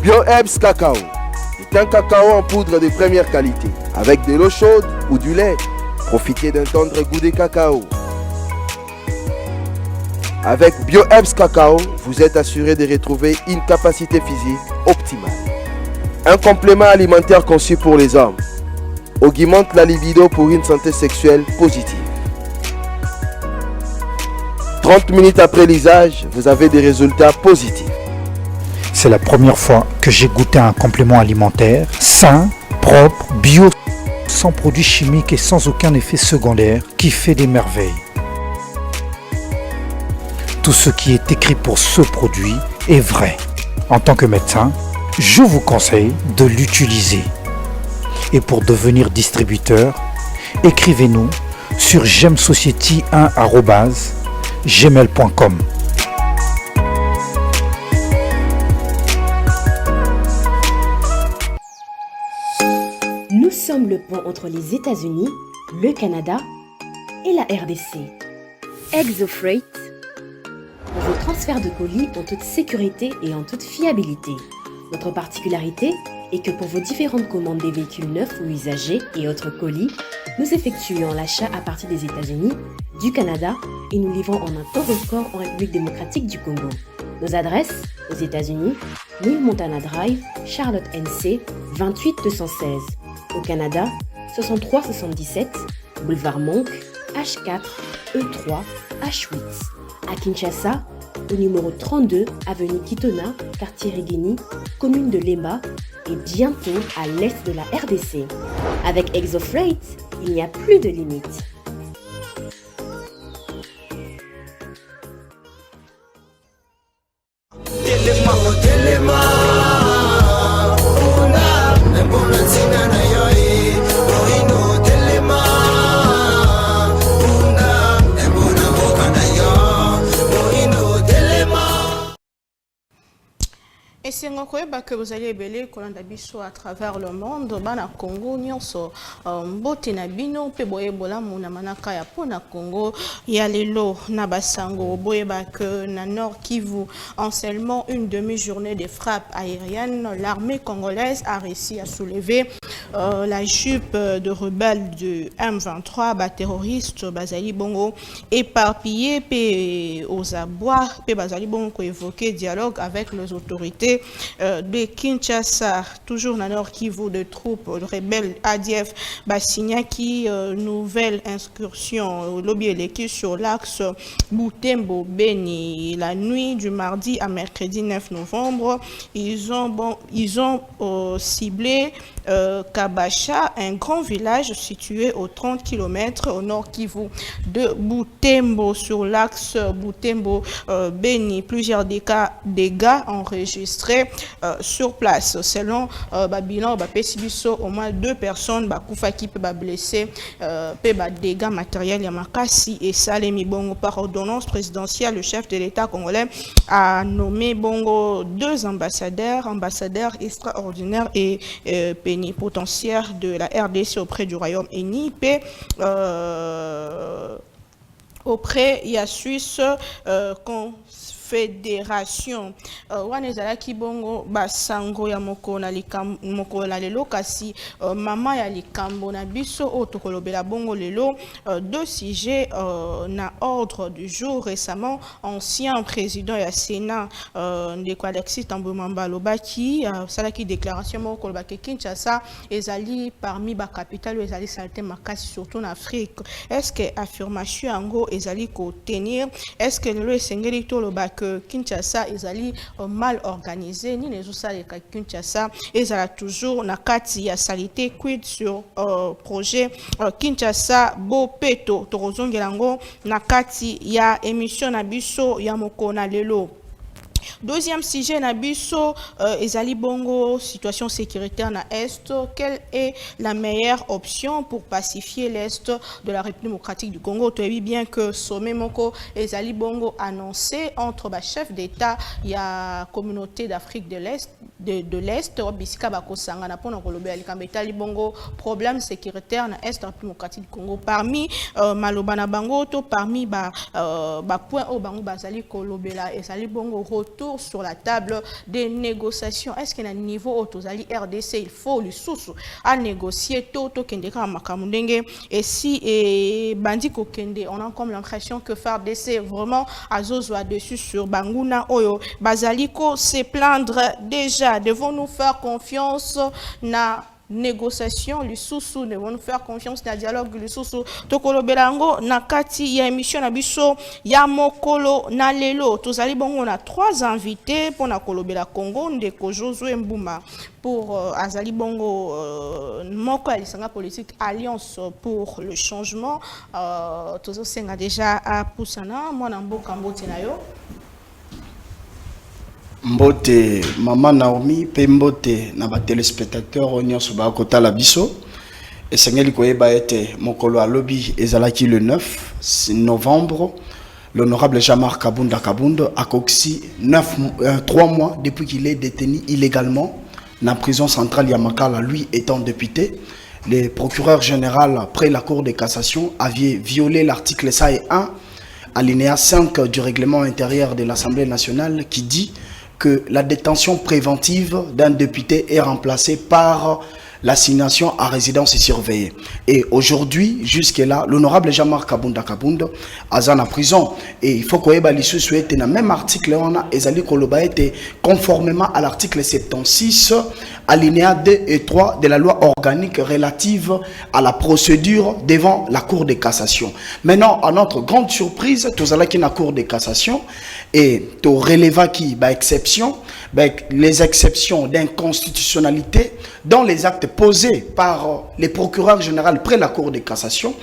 BioHerbs Cacao est un cacao en poudre de première qualité, avec de l'eau chaude ou du lait. Profitez d'un tendre goût de cacao. Avec BioHerbs Cacao, vous êtes assuré de retrouver une capacité physique optimale. Un complément alimentaire conçu pour les hommes augmente la libido pour une santé sexuelle positive. 30 minutes après l'usage, vous avez des résultats positifs. C'est la première fois que j'ai goûté un complément alimentaire sain, propre, bio, sans produits chimiques et sans aucun effet secondaire qui fait des merveilles. Tout ce qui est écrit pour ce produit est vrai. En tant que médecin, je vous conseille de l'utiliser. Et pour devenir distributeur, écrivez-nous sur gemsociety1@gmail.com. Nous sommes le pont entre les États-Unis, le Canada et la RDC. ExoFreight, pour vos transferts de colis en toute sécurité et en toute fiabilité. Notre particularité est que pour vos différentes commandes des véhicules neufs ou usagés et autres colis, nous effectuons l'achat à partir des États-Unis, du Canada et nous livrons en un temps record en République démocratique du Congo. Nos adresses aux États-Unis, 1000 Montana Drive, Charlotte NC, 28216. Au Canada, 6377, Boulevard Monk, H4, E3, H8. À Kinshasa, au numéro 32, avenue Kitona, quartier Rigini, commune de Lemba et bientôt à l'est de la RDC. Avec ExoFreight, il n'y a plus de limites. Et c'est que vous allez belé kolanda biso à travers le monde bana Congo nyonso mbote na bino pe boye bola muna manaka ya pona Congo ya lelo na basango boye que na Nord Kivu en seulement une demi-journée de frappes aériennes l'armée congolaise a réussi à soulever la jupe de rebelles du M23 terroristes bazali bongo éparpillés pe aux abois pe bazali bongo ko évoquer dialogue avec les autorités de Kinshasa, toujours dans Nord Kivu, de troupes rebelles ADF Basignaki, nouvelle incursion au lobby électif sur l'axe Butembo Beni. La nuit du mardi à mercredi 9 novembre, ils ont ciblé Kabacha, un grand village situé aux 30 km au nord Kivu de Butembo, sur l'axe Butembo Beni. Plusieurs dégâts enregistrés sur place. Selon Babilan, Pesibiso, au moins 2 personnes Bakoufaki peut blessés, dégâts matériels Yamakasi et Salemi Bongo. Par ordonnance présidentielle, le chef de l'État congolais a nommé Bongo 2 ambassadeurs extraordinaires et plénipotentiaires de la RDC auprès du Royaume-Uni, auprès de la Suisse Fédération. Wanezala Kibongo basango ya moko na lelo kasi mama ya likambo na biso otokolobela bongo lelo 2 sujets na ordre du jour. Récemment, ancien président ya Sénat ndeko Alexis Tambo Mamba lobaki salaki déclaration moko kolobaki Kinshasa ezali parmi ba capitale ezali salte makasi surtout en Afrique. Est-ce que affirmation yango ezali ko tenir? Est-ce que lelo esengeli to lobaki que Kinshasa ezali mal organisé ni les osale ka Kinshasa ezala toujours na kati ya salité quid sur projet Kinshasa Bopeto torozongelango na kati ya émission na biso ya moko na lelo. Deuxième sujet na biso ezali bongo situation sécuritaire na Est. Quelle est la meilleure option pour pacifier l'Est de la République démocratique du Congo? Tu as vu bien que sommet moko ezali bongo annoncé entre chefs d'État, il y a communauté d'Afrique de l'Est de l'Est, bisika bakosanga na pona kolobela likambo etali bongo problème sécuritaire na Est démocratique du Congo. Parmi maloba na bango to parmi ba point au bango bazali kolobela et sali bongo retour sur la table des négociations. Est-ce que na niveau autozali RDC il faut le sous à négocier to kendeka makamundenge et si bandi ko kende on a comme l'impression que FARDC vraiment azozwa dessus sur banguna oyo bazaliko se plaindre déjà. Devons-nous faire confiance na négociation le sous devons-nous faire confiance na dialogue le sous tokolo belango na kati ya émission na biso ya mokolo na lelo tozali bongo na 3 invités pour na kolobela Congo ndeko Josué Mbuma pour azali bongo moko alisanga politique alliance pour le changement tozo senga déjà a pusana mwana mboka mbote na yo Mbote Maman Naomi pe mbote na ba téléspectateurs nyonso ba kota la biso esengeli koyeba ete mokolo alobi ezalaki le 9 novembre l'honorable Jean-Marc Kabunda a coxi 3 mois depuis qu'il est détenu illégalement dans la prison centrale Yamakala, lui étant député. Le procureur général après la Cour de cassation avait violé l'article 101 alinéa 5 du règlement intérieur de l'Assemblée nationale qui dit que la détention préventive d'un député est remplacée par l'assignation à résidence surveillée. Et aujourd'hui, jusque-là, l'honorable Jean-Marc Kabunda a en prison. Et il faut que l'issue soit dans le même article, on a Ezali Koloba été conformément à l'article 76, alinéa 2 et 3 de la loi organique relative à la procédure devant la Cour de cassation. Maintenant, à notre grande surprise, tout ça qui est la Cour de cassation et tout relève qui, exception, les exceptions d'inconstitutionnalité dans les actes posés par les procureurs généraux près la Cour de cassation,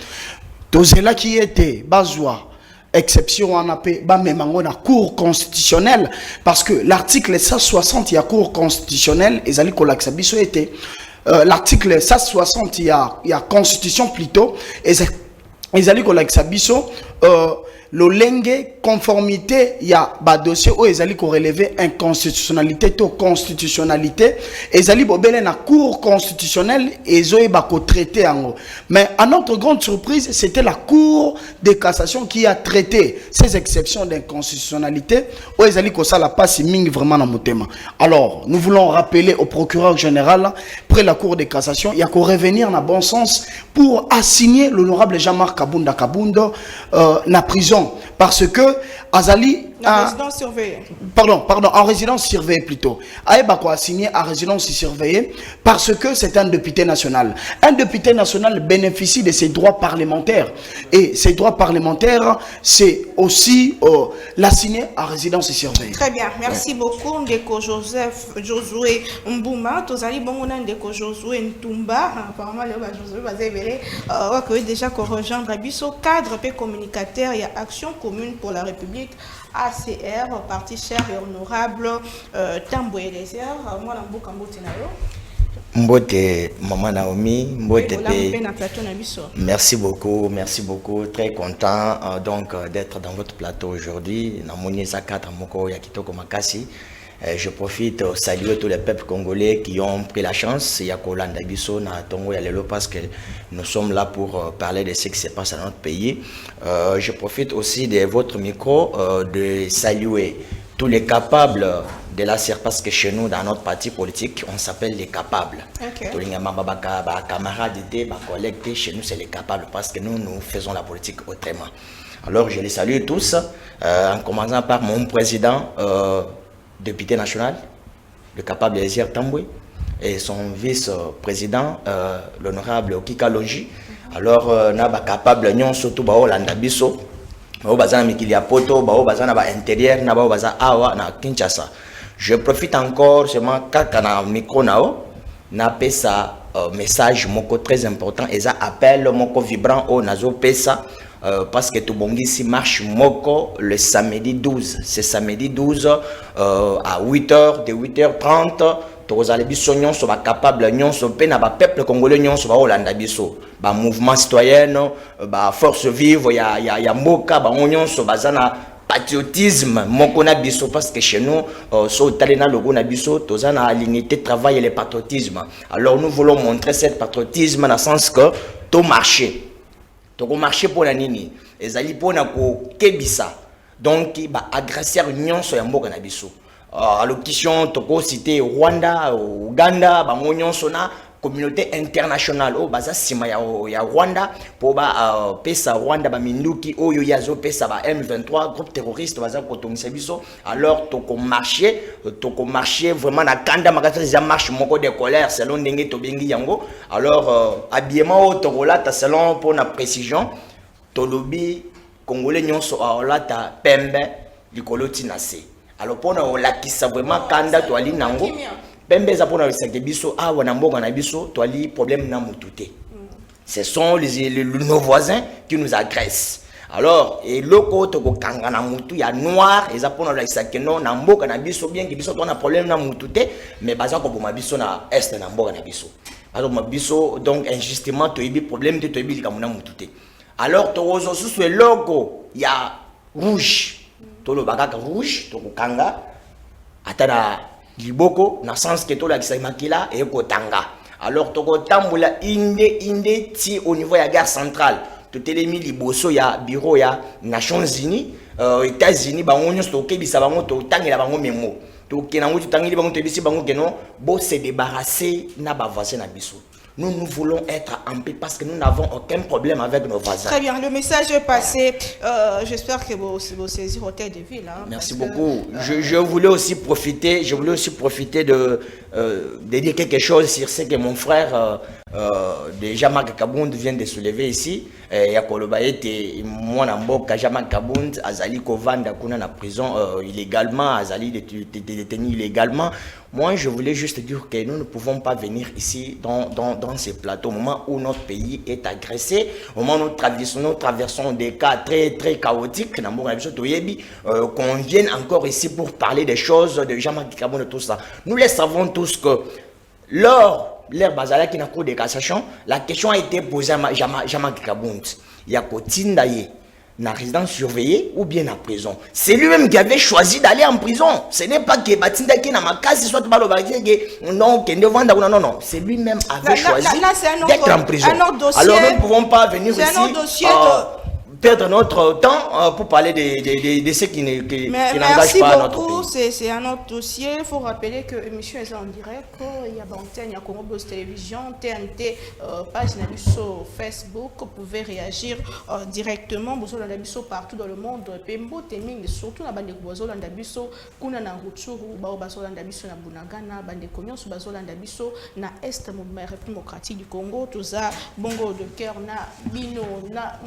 tout cela qui était basois, exception en appel, même en Cour constitutionnelle, parce que l'article 160 il y a Cour constitutionnelle, et Zali Kolaksabiso était l'article 160 il y a Constitution plutôt, et Zali Kolaksabiso le lengue conformité il y a ba dossier où ils allaient relever inconstitutionnalité to constitutionnalité ils allaient bobele na cour constitutionnelle et ils ba ko traiter en mais à notre grande surprise c'était la cour de cassation qui a traité ces exceptions d'inconstitutionnalité où ils allaient ko ça la passe ming vraiment dans motema. Alors nous voulons rappeler au procureur général près la cour de cassation il y a qu'à revenir dans bon sens pour assigner l'honorable Jean-Marc Kabunda na prison parce que Azali résidence surveillée. Pardon, en résidence surveillée plutôt. Aïba quoi assigné à résidence surveillée parce que c'est un député national. Un député national bénéficie de ses droits parlementaires et ces droits parlementaires c'est aussi l'assigner à résidence surveillée. Très bien, merci beaucoup Ndeko Josué Mbuma, tozali bongo na Ndeko Josué Ntumba, apparemment le Josué bazebele que déjà qu'on rejoindre biso cadre et communicateur il y a action commune pour la République ACR, parti cher et honorable Tambwe Désert, moi na mboka mbote na yo. Mbote Maman Naomi, Mbote merci beaucoup, très content donc d'être dans votre plateau aujourd'hui. Na moni zakata moko ya kitoko makasi. Je profite de saluer tous les peuples congolais qui ont pris la chance ya kolanda biso na tongo ya lelo parce que nous sommes là pour parler de ce qui se passe dans notre pays. Je profite aussi de votre micro de saluer tous les capables de la CR parce que chez nous dans notre parti politique on s'appelle les capables. Tous les camarades, les collègues chez nous c'est les capables parce que nous faisons la politique autrement. Alors je les salue tous en commençant par mon président député national, le capable Désir Tambwe, et son vice-président, l'honorable Okika Longi. Alors, naba capable nyon surtout bao landabiso, bao bazana mikilia poto, bao bazana ba intérieur, na bao bazana awa na Kinshasa. Je profite encore seulement kaka na micro nao, na pesa message moko très important, et ça appelle moko vibrant au nazo pesa. Parce que tout bongisi marche moko le samedi 12. C'est samedi 12 à 8h, de 8h30. Tozali biso nyonso ba capable nyonso pe na ba peuple congolais nyonso ba olanda biso. Ba mouvement citoyen, ba force vive ya mboka ba nyonso bazana patriotisme moko na biso parce que chez nous so talena logo na biso tozana l'unité de travail et le patriotisme. Alors nous voulons montrer cette patriotisme dans le sens que to marché pour la nini ezali pour na ko kebisa donc ba agresseur nyonso ya mboka na biso. À l'occasion toko cité Rwanda, Uganda, bango nyonso na communauté internationale au baza sima ya Rwanda pour ba pesa Rwanda ba minduki oyo yazo pesa ba M23 groupe terroriste baza kotomisa biso. Alors toko marché vraiment na kanda makata za marche moko de colère selon ndenge to bengi yango. Alors habillement toko la ta selon pour na précision tolobi congolais nyonso la ta pembe likolo tinase. Alors pour na lakisa vraiment kanda to ali nango pembe za pour na risake biso awa na mboka na biso to ali problème na mututé. Ce sont nos voisins qui nous agressent. Alors et loko to ko kanga na mutu ya noir eza pour na risake non na mboka na biso bien que biso to na problème na mututé mais baza ko boma biso na est na mboka na biso. Alors ma biso donc injustement to ibi problème to ibi likamuna mututé. Alors to ozo sous le logo ya rouge to lo bakaka rouge to kanga atana liboko na sens que to la kisamakila et kotanga. Alors to kotambula inde ti au niveau ya gare centrale to telemi liboso ya bureau ya Nations Unies États-Unis bango nyonso to kebisa bango to tangela bango memo to kenango to tangeli bango to bisi bango keno bo se débarrasser na ba voisin na biso. Nous voulons être en paix parce que nous n'avons aucun problème avec nos voisins. Très bien, le message est passé. J'espère que vous saisissez Hôtel de Ville. Hein, merci beaucoup. Je voulais aussi profiter de dire quelque chose sur ce que mon frère Jean-Marc Kabound vient de soulever ici. Yakoloba était moi namboka Jean-Marc Kabound azali kovanda kuna na prison illégalement, azali détenu illégalement. Moi, je voulais juste dire que nous ne pouvons pas venir ici dans ces plateaux au moment où notre pays est agressé, au moment où nous traversons des cas très très chaotiques, qu'on vienne encore ici pour parler des choses de Jean-Marc Kabound et tout ça. Nous les savons tous que l'ère Bazala qui n'a cours de cassation, la question a été posée à Jean-Marc Kabound. Il y a Kotindaye. Na résidence surveillée ou bien en prison. C'est lui-même qui avait choisi d'aller en prison. Ce n'est pas que Batinda qui n'a pas cassé soit pas le non, non. C'est lui-même avait choisi d'être en prison. Alors nous ne pouvons pas venir ici perdre notre temps pour parler de ce qui n'engage pas notre pays. C'est un autre dossier. Il faut rappeler que l'émission est en direct. Il y a Bantenne, il y a Congo Buzz Télévision, TNT, page sur Facebook. Vous pouvez réagir directement. Vous avez partout dans le monde. Pembo, Teming, surtout dans la bande de Boisola Ndabiso, Kuna na Rutshuru, Baobasola Ndabiso na Bunagana, bande Konyon, Basola Ndabiso, na Est, République démocratique du Congo, tout ça, Bongo de Cœur, na Bino, na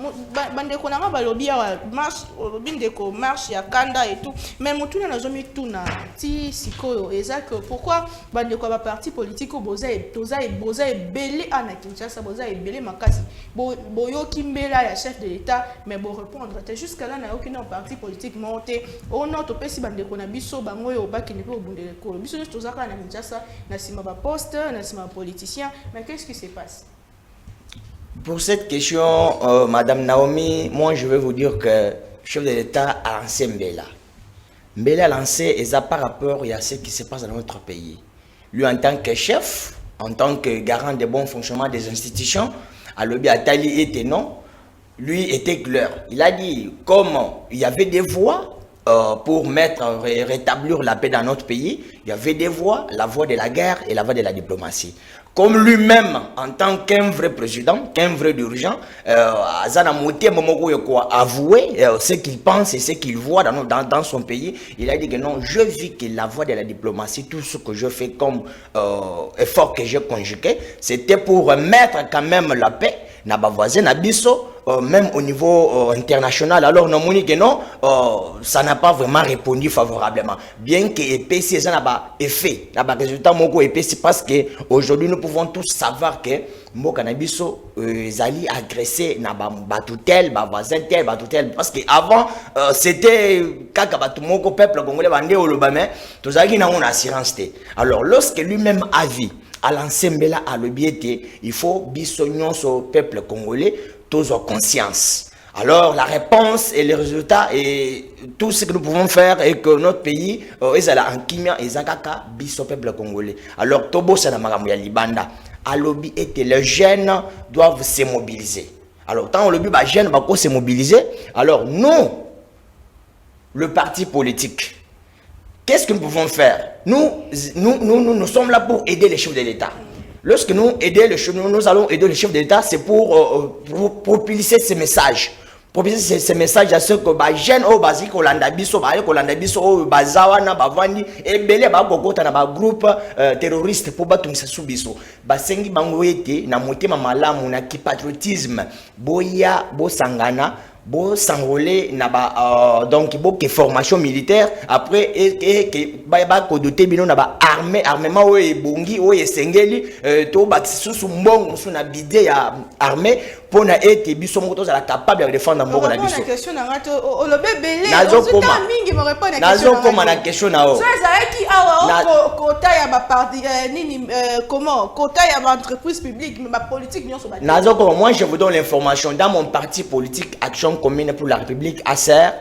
bande qu'on a balobi ya marche bindeko marche ya kanda et tout mais mutuna na zomi tuna ti sikoyo ezak pourquoi bandeko ba parti politique boza e belé ana Kinshasa boza e belé makasi boyoki mbela ya chef de l'état mais bo répondre te jusqu'à là na aucun parti politique monté on autre pesi bandeko na biso bango yo bakini ko bundele ko biso tozaka na Kinshasa na sima ba poste na sima politicien mais qu'est-ce qui se passe? Pour cette question, Madame Naomi, moi je vais vous dire que le chef de l'État a lancé Mbela. Mbela a lancé et ça par rapport à ce qui se passe dans notre pays. Lui en tant que chef, en tant que garant du bon fonctionnement des institutions, à l'objet Atali était non, lui était clair. Il a dit comme il y avait des voies pour rétablir la paix dans notre pays, il y avait des voies, la voie de la guerre et la voie de la diplomatie. Comme lui-même, en tant qu'un vrai président, qu'un vrai dirigeant, Azana Mouté Momoko a avoué ce qu'il pense et ce qu'il voit dans son pays. Il a dit que non, je vis que la voie de la diplomatie, tout ce que je fais comme effort que j'ai conjugué, c'était pour mettre quand même la paix, na voisin, na biso, même au niveau international. Alors, non, que non, ça n'a pas vraiment répondu favorablement. Bien que EPC, ça n'a pas effet, n'a pas résultat, moko EPC, parce que aujourd'hui nous pouvons tous savoir que Mboka na biso zali agressé na batutel, voisin tel, batutel, parce que avant c'était kaka batu moko peuple congolais bande olobame, tozaki na on assurance té. Alors lorsque lui-même a vu à l'ensemble à l'objet, il faut biso nyonso peuple congolais tous en conscience. Alors la réponse et les résultats et tout ce que nous pouvons faire et que notre pays est en kimia et zakaka biso peuple congolais. Alors tobo c'est na makambo ya libanda. Alobi et les jeunes doivent se mobiliser. Alors tant le but les jeunes va se mobiliser. Alors nous le parti politique, qu'est-ce que nous pouvons faire? Nous sommes là pour aider les chefs de l'État. Lorsque nous allons aider les chefs de l'État, c'est pour propulser ces messages. Propulser ces messages à ceux que les jeunes au basique Kolanda biso au bazawana bavandi et belé ba kokota na ba groupe terroriste pour batungisa subiso. Basengi bango ete na motema malamu na ki patriotisme boya bo sangana bo s'enrôler na ba donc bo que formation militaire après et que ba ko doter bino na ba armement o ebongi o esengeli to ba susu mbongo musu na bidé ya armée pour na ete biso moto za capable de défendre mbongo na biso. Question na ngato o lo bebele nazo mingi me répondre à question. Nazo koma na question na o. So ezaki awa quota ya ba parti nini comment quota ya ba entreprise publique mais ba politique nyonso ba. Nazo koma, moi je vous donne l'information dans mon parti politique Action Commune pour la République ACR,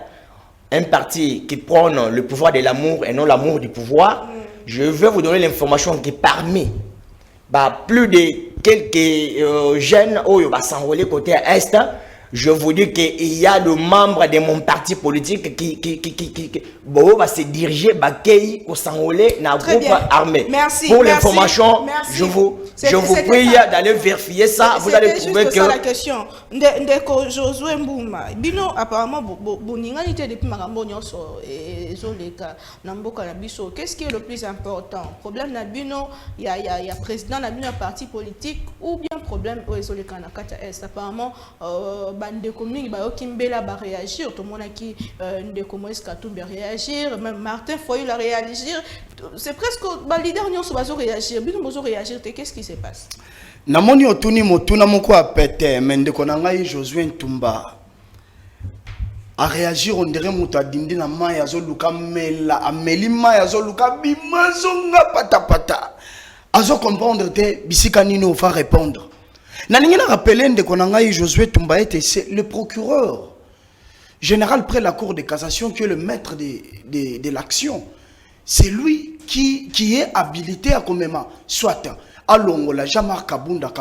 un parti qui prône le pouvoir de l'amour et non l'amour du pouvoir. Je vais vous donner l'information que parmi plus de quelques jeunes qui va s'enrôler côté Est, je vous dis qu'il y a le membre de mon parti politique qui va se diriger pour s'enrôler dans le groupe armé. Merci. Pour l'information, je vous prie d'aller vérifier ça. Vous allez trouver que... C'est ça la question. Ndeko Josué Mbouma, bino apparemment boninganité depuis makambo nyonso ezoleka na mboka na biso. Qu'est-ce qui est le plus important? Problème na bino, il y a président na bino parti politique ou bien problème ezoleka na kata est. Apparemment bandeko mingi ba yokimbela ba réagir, tout le monde qui ndeko Moïse Katumbi réagir, même Martin Foyle a réagir. C'est presque ba leader nyonso bazo réagir. Bino bozo réagir, qu'est-ce qui se passe? Namoni otuni motuna moko a pété mendeko na ngai Josué Ntumba a réagir on dirait muta dindi na maya zo luka mela ameli maya zo luka bimazonga patapata azo comprendre te bisika nino va répondre na ningi na rappeler ndeko na ngai Josué Ntumba était c'est le procureur général près la cour de cassation qui est le maître de l'action. C'est lui qui est habilité à commémorer soit Alongola, Jean-Marc Kabunda,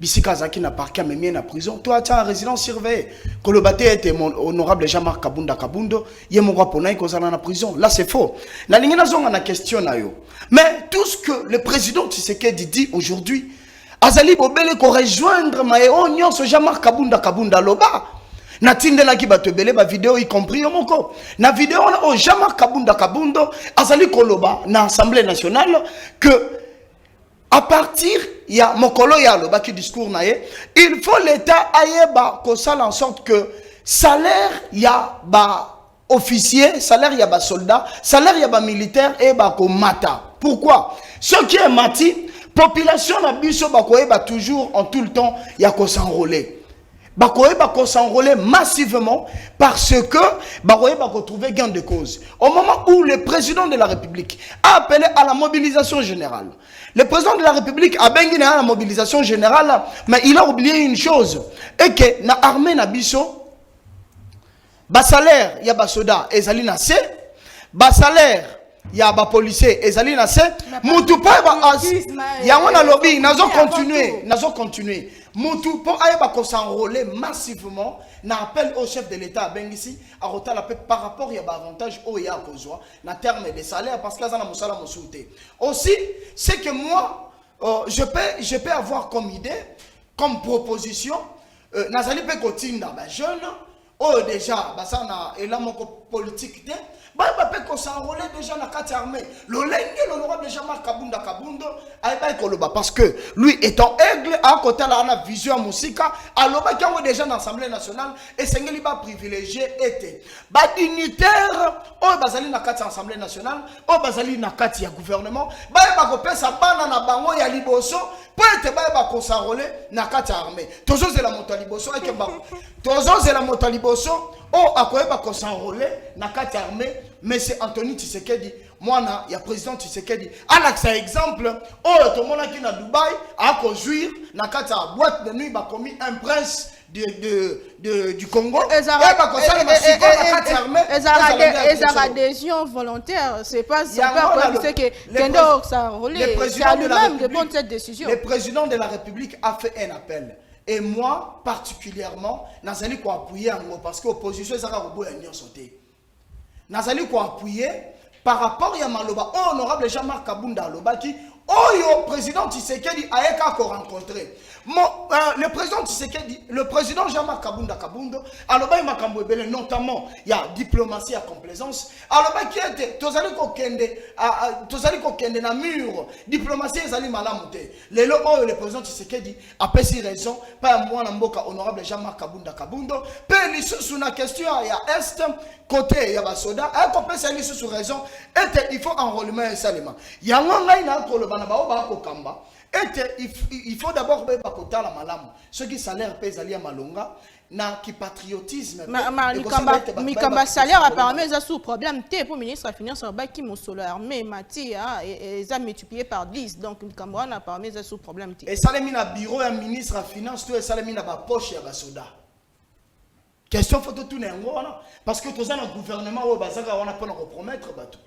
Bisika Zaki n'a parqué à Mémien à prison. Toi, tu as un résident surveillé. Kolobate était mon honorable Jean-Marc Kabunda, il y a mon roi Ponaï qui est en prison. Là, c'est faux. La ligne a la question. Mais tout ce que le président Tshisekedi dit aujourd'hui, Azali Bobele ko rejoindre Maéo Nyon, ce Jean-Marc Kabunda Loba. Natindela ki batebele ba vidéo y compris moko na vidéo on Jean-Marc Kabunda Azali Koloba na Assemblée nationale que à partir il y a mokolo ya loba qui discours naé il faut l'état ayeba ko sala en sorte que salaire ya ba officier, salaire ya ba soldat, salaire ya ba militaire et ba ko mata. Pourquoi? Ce qui est mati population na biso ba ko eba toujours en tout le temps ya ko s'enrôler. Bakoye bako s'enrôler massivement parce que Bakoye bako trouver gain de cause. Au moment où le président de la République a appelé à la mobilisation générale, le président de la République a bien à la mobilisation générale, mais il a oublié une chose, et que na armée na biso, bas salaire ya bas soda ezali na se, bas salaire ya ba policier ezali na se, mutu pa ba ya wana lobby nazo continuer. Moutou pour aller s'enrôler massivement n'a appel au chef de l'État à Bengisi à rota la paix par rapport à l'avantage au ya kozwa na terme de salaire parce que ça na musala mosuté. Aussi c'est que moi je peux avoir comme idée comme proposition nazali pe kotinda ba jeune déjà bah ça na elamoko politique bah peut s'enrôler déjà dans la carte armée. L'honorable Jean-Marc Kabunda parce que lui étant aigle à côté de la vision musique alors qui ont déjà dans l'Assemblée nationale et c'est qu'il va privilégié était bah dignitaire au bazali na carte Assemblée nationale au bazali na carte ya gouvernement bah ko pesa bana na bango ya liboso pour être bah ko s'enrôler na carte armée toujours c'est la moto liboso et que bah toujours c'est la moto liboso oh à quoi bah ko s'enrôler na carte armée. Mais c'est Anthony Tshisekedi, moi, il y a président Tshisekedi. Alors, exemple, oh, tout le monde qui est à Dubaï, à conduire, dans la boîte de nuit, il a commis un prince du Congo. Les adhésions volontaires, c'est pas son père qui sait que Kendo ça relève. C'est à lui-même de prendre cette décision. Le président de la République a fait un appel. Et moi, particulièrement, Nazali ko appuyer parce que l'opposition est en sauté. Nazali ko appuyer par rapport à Maloba, honorable Jean-Marc Kabunda Aloba qui le président Tshisekedi a rencontré. Le président Tshisekedi, le président Jean-Marc Kabunda Kabundo, Aloba Makambo Ebele, notamment, il y a diplomatie à complaisance. Aloba qui était, Tozali Kokende na mur, diplomatie ezali malamute. Le président Tshisekedi a pris raison, pas moi Namboka, honorable Jean-Marc Kabunda Kabundo, puis sur la question, il y a Est, côté, il y a Basoda, il y a sur raison, il faut enrôlement et salement. Il y a un il faut d'abord la malamu. Ceux qui salaire pèse à malonga, na qui patriotisme. Mikamba salaire apparemment ils ont sous problème. Pour ministre de la Finance, qui mon solo armée mati et ça multiplié par 10. Donc Mikamba apparemment ils ont sous problème. Et ça les mis na bureau un ministre de la Finance, tout et ça les mis na ba poche ya basoda. Question faut tout tourner parce que tous un gouvernement au bazaka on a pas compromettre bateau.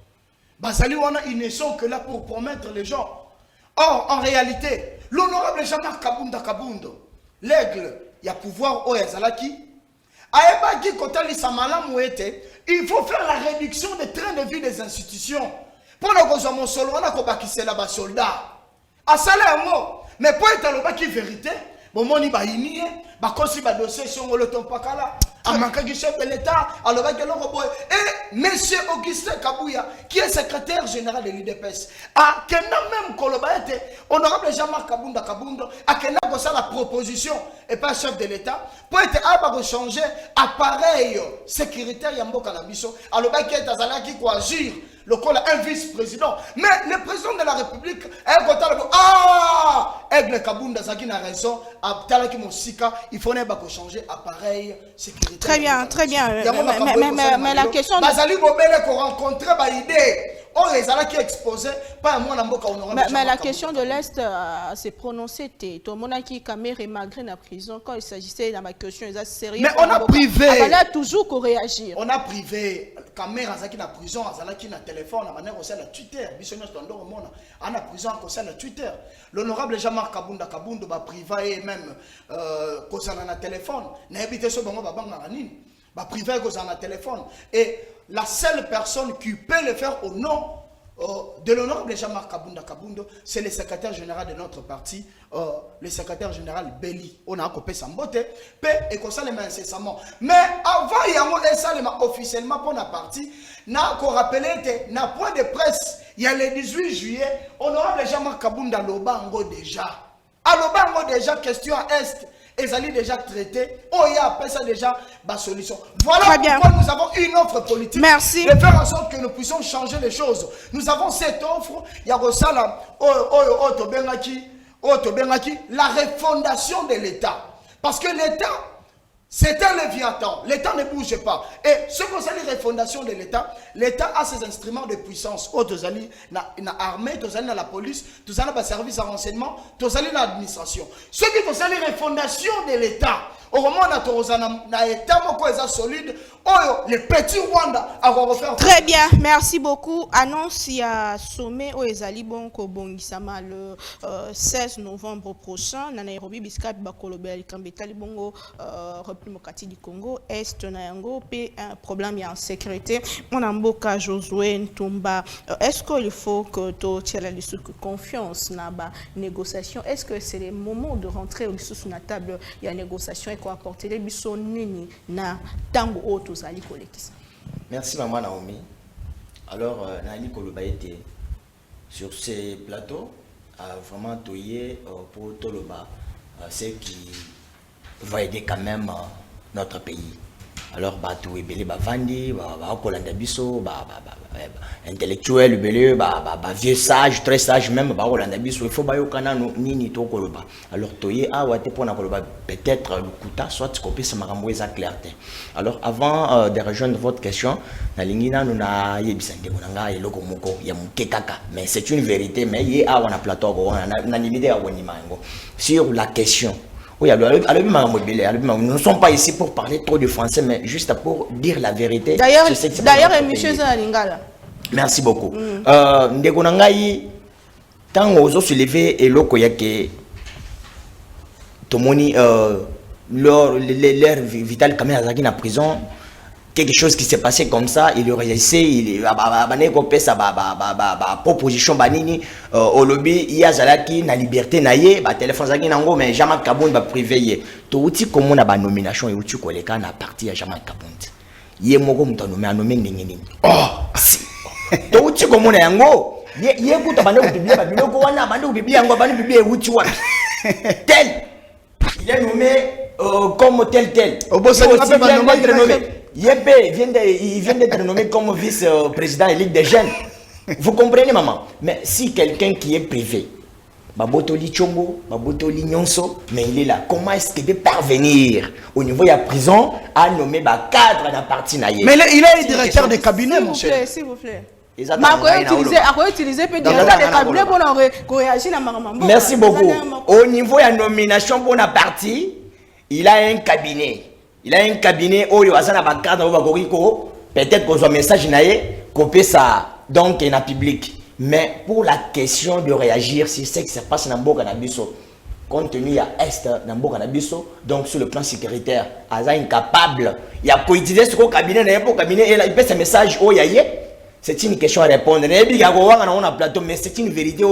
Bazali wana ils ne sont que là pour promettre les gens. Or, en réalité, l'honorable Jean-Marc Kabunda Kabundo, l'aigle, il y a pouvoir au Ezalaki, Aebaki Kotali Samalam Ouete, il faut faire la réduction des trains de vie des institutions. Pour le gouvernement solo, on a kobakissé là-bas soldats. À salaire mot, mais pour être le baki vérité, bon, mon iba inie, bah, quand si bah dossier sur le temps pas là. Du chef de l'État, et M. Augustin Kabouya, qui est secrétaire général de l'UDPS, a même Kolobaete, honorable Jean-Marc Kabunda Kabundo, a la proposition, et pas chef de l'État, pour être à changer appareil sécuritaire Yambo Kalabiso, à l'Oba qui est à qui quoi agir, le col un vice-président. Mais le président de la République, Aigle Kabunda Zaki a raison, à Talaki Mosika, il faut changer appareil sécuritaire. Très bien, très bien. Mais la question. Bazali Bobele qu'on rencontrait par idée. On les a qui exposé pas moi mais la question de l'Est s'est prononcée. Tout le monde a qui Kamere et malgré la prison quand il s'agissait de ma question ils sérieux. Mais on a privé. Il a toujours qu'on réagir. On a privé. Kamere a qui la prison, a qui na téléphone, a manière aussi la Twitter. Bisogno stando au monde. A na prison a la Twitter. L'honorable Jean-Marc Kabunda Kabundo va privé et même concernant la téléphone. N'a habité sur bango babanga ranine. Va privé concernant la téléphone et la seule personne qui peut le faire au nom de l'honorable Jean-Marc Kabunda Kabundo, c'est le secrétaire général de notre parti, le secrétaire général Belli. On a coupé sa beauté, et qu'on s'allume incessamment. Mais avant, il y a officiellement pour la partie, n'a qu'on rappelé, n'a point de presse, il y a le 18 juillet, honorable Jean-Marc Kabunda Lobango déjà. À Lobango déjà, question à Est. Et ça déjà traité. Oh, il y a après ça déjà ma solution. Voilà pourquoi nous avons une offre politique. Merci. De faire en sorte que nous puissions changer les choses. Nous avons cette offre. Il y a ça là. La refondation de l'État. Parce que l'État, c'est un léviathan. L'État ne bouge pas. Et ce qu'on s'appelle la refondation de l'État, l'État a ses instruments de puissance. Oh, tu as l'armée, tu as la police, tu as le service de renseignement, tu as l'administration. Ce qui est la refondation de l'État, au moment où on a un État solide, les petits Rwanda à refaire. Très bien, merci beaucoup. Annonce il y a sommet au Ezali Bonko Bongisama le 16 novembre prochain. Na Nairobi Biscat Bakolobel Kambetali Bongo République du Congo Est Nayango puis un problème en sécurité. Mon amboka Josué Ntumba. Est-ce qu'il faut que tu aies la confiance dans la négociation? Est-ce que c'est le moment de rentrer sur la table? Il y a négociation et quoi apporter les bisons nini na tango auto. Merci Maman Naomi. Alors, Nali Kolobaete, sur ces plateaux, vraiment toyer pour Toloba, c'est qui va aider quand même notre pays. Alors, Batou Ebele Bavandi, Kolanda Bisso, intellectuel, vieux sage, très sage même, Kolanda Bisso, il faut Bayokana Nini Tokoloba. Alors, Toye, peut-être le Kouta, soit copier sa maramoueza clarté. Alors, avant de rejoindre votre question, Nalingina nous a yebisante Monanga et Lokomoko, Yamukekaka. Mais c'est une vérité, mais il y a un plateau, on a limité à Wanimango. Sur la question, Oui, alors, nous ne sommes pas ici pour parler trop de français, mais juste pour dire la vérité. D'ailleurs, monsieur Zalingala. Merci beaucoup. Ndekonangai, tant aux autres soulevé et l'eau que Tomoni, l'air vital quand même à la prison, quelque chose qui s'est passé comme ça, il aurait essayé, il a sa proposition banini au lobby, il y a Zalaki, na liberté naie, ba téléphone zaki nango, mais jamais Kaboun va privé. Tout outil comme on a ba nomination et outil koleka na parti à jamais Kaboun. Yé moko mutanommé à nommer n'engeni. Oh, si. Tout outil comme on a yango, yé écoute bande ou bibi, biloko wana bande ou bibi yango bande bibi outil wana. Tel, il est nommé comme tel. Au bout Yébé, il vient d'être nommé comme vice-président de la Ligue des Jeunes. Vous comprenez, maman? Mais si quelqu'un qui est privé, Babotoli Chongo, Babotoli Nyonso, mais il est là, comment est-ce qu'il peut parvenir au niveau de la prison à nommer cadre dans la partie naïe? Mais il est directeur de cabinet, mon cher. S'il vous plaît. Merci beaucoup. Au niveau de la nomination pour la partie, il a un cabinet. Il a un cabinet où il a un cadre, peut-être qu'on a un message copier ça donc en public. Mais pour la question de réagir sur ce qui se passe dans le Boka-Nabiso, compte tenu à Est dans le Boka-Nabiso, donc sur le plan sécuritaire, il est incapable. Il a utiliser ce cabinet, il peut ce message où il y a. C'est une question à répondre. Mais c'est une vérité.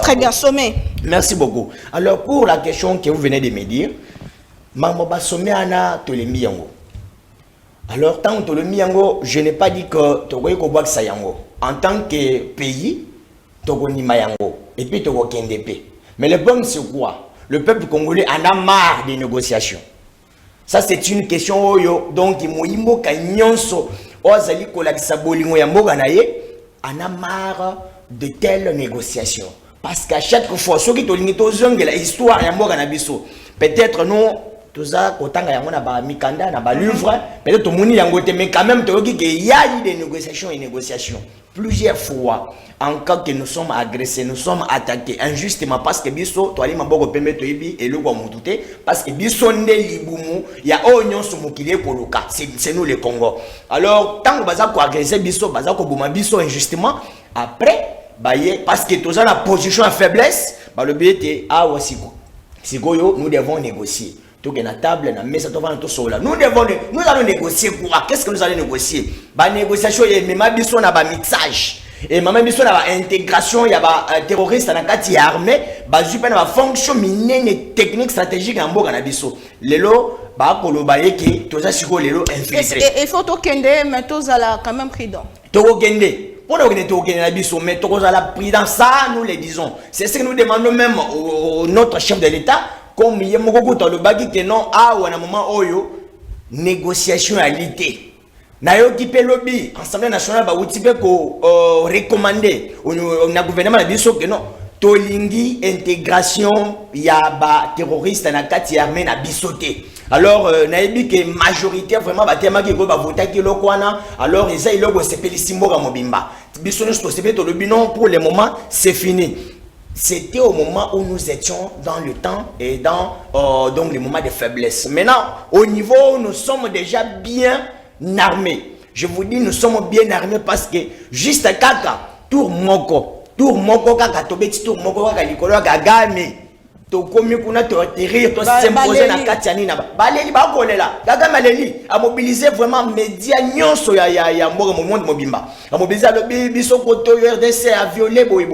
Très bien, sommet. Merci beaucoup. Alors, pour la question que vous venez de me dire, alors, tant que je n'ai pas dit que en tant que pays, et puis mais le problème c'est quoi? Le peuple congolais en a marre des négociations. Ça c'est une question donc moyimbo kanyonso ozali kolakisa bolingo ya mboka na ye en a marre de telles négociations parce qu'à chaque fois ceux qui tolingi tozongela histoire ya mboka na biso peut-être nous toza kotanga yango na ba mikanda na ba livre peut-être tomoni yango te mais quand même toyoki que il y a eu des négociations plusieurs fois en cas que nous sommes agressés, nous sommes attaqués injustement parce que biso toali maboko pembe toyibi et le kwa mutute parce que biso nde libumu ya onyon sumukile koloka c'est nous le Congo. Alors tant que baza ko agresser biso baza ko boma biso injustement après baye parce que toza la position à faiblesse ba le bete awa sikoyo nous devons négocier. Donc na table na mesa nous allons négocier quoi? Qu'est-ce que nous allons négocier? Ba négociation et même biso na ba mixage. Et même biso na ba intégration ya ba terroriste na kati ya armée, ba jupe na ba fonction minene technique stratégique na mboka na biso. Lelo ba koloba yeke toza siko lelo infiltré. Il faut to kende mais tozala quand même prudent. To kende. Pour la biso mais tozala prudent ça nous le disons. C'est ce que nous demandons même au notre chef de l'État. Comme il y a le bagi que non a ou à un moment oyo négociation à l'ité na yo qui peut lobby Assemblée nationale ba outi pe ko recommander au gouvernement na biso que non tolingi intégration ya ba terroriste na kati armée na bisoté. Alors na yebi que majorité vraiment ba tema ki ko ba voter ki lokwana alors ils a iloko se pelisimo ka mobimba biso nous se pe to lobby non pour le moment c'est fini. C'était au moment où nous étions dans le temps et dans donc les moments de faiblesse. Maintenant, au niveau où nous sommes déjà bien armés, je vous dis nous sommes bien armés parce que juste à kaka tour moko kaka tobeti tour moko kaka likolo kagame to komi kuna to atterrir to s'imposer na katiani na baleli ba kolela kaka maleli a mobiliser vraiment médias nyonso ya mboka mo monde mobimba a mobiliser le biso koto RDC a violer boy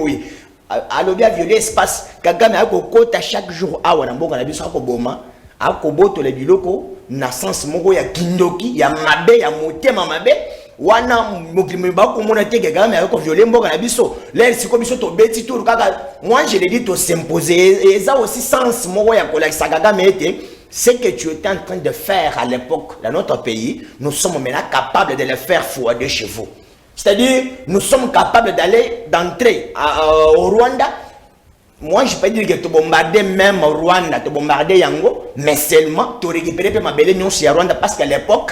alors bien violer espace Kagame a kokota chaque jour awa na mboka na biso akoboma akoboto le biloko na sens moko ya kindoki ya mabe ya motema mabe wana mokili ba ko mona te Kagame a ko violer mboka na biso l'air siko biso to beti tout kaka moi je l'ai dit to s'imposer et ça aussi sens moko ya kolakisa Kagame était ce que tu étais en train de faire à l'époque dans notre pays nous sommes maintenant capables de le faire de chez vous. C'est-à-dire, nous sommes capables d'entrer au Rwanda. Moi, je peux dire que tu bombarder même au Rwanda, tu bombarder Yango, mais seulement tu récupérer ma belle non sur Rwanda parce qu'à l'époque,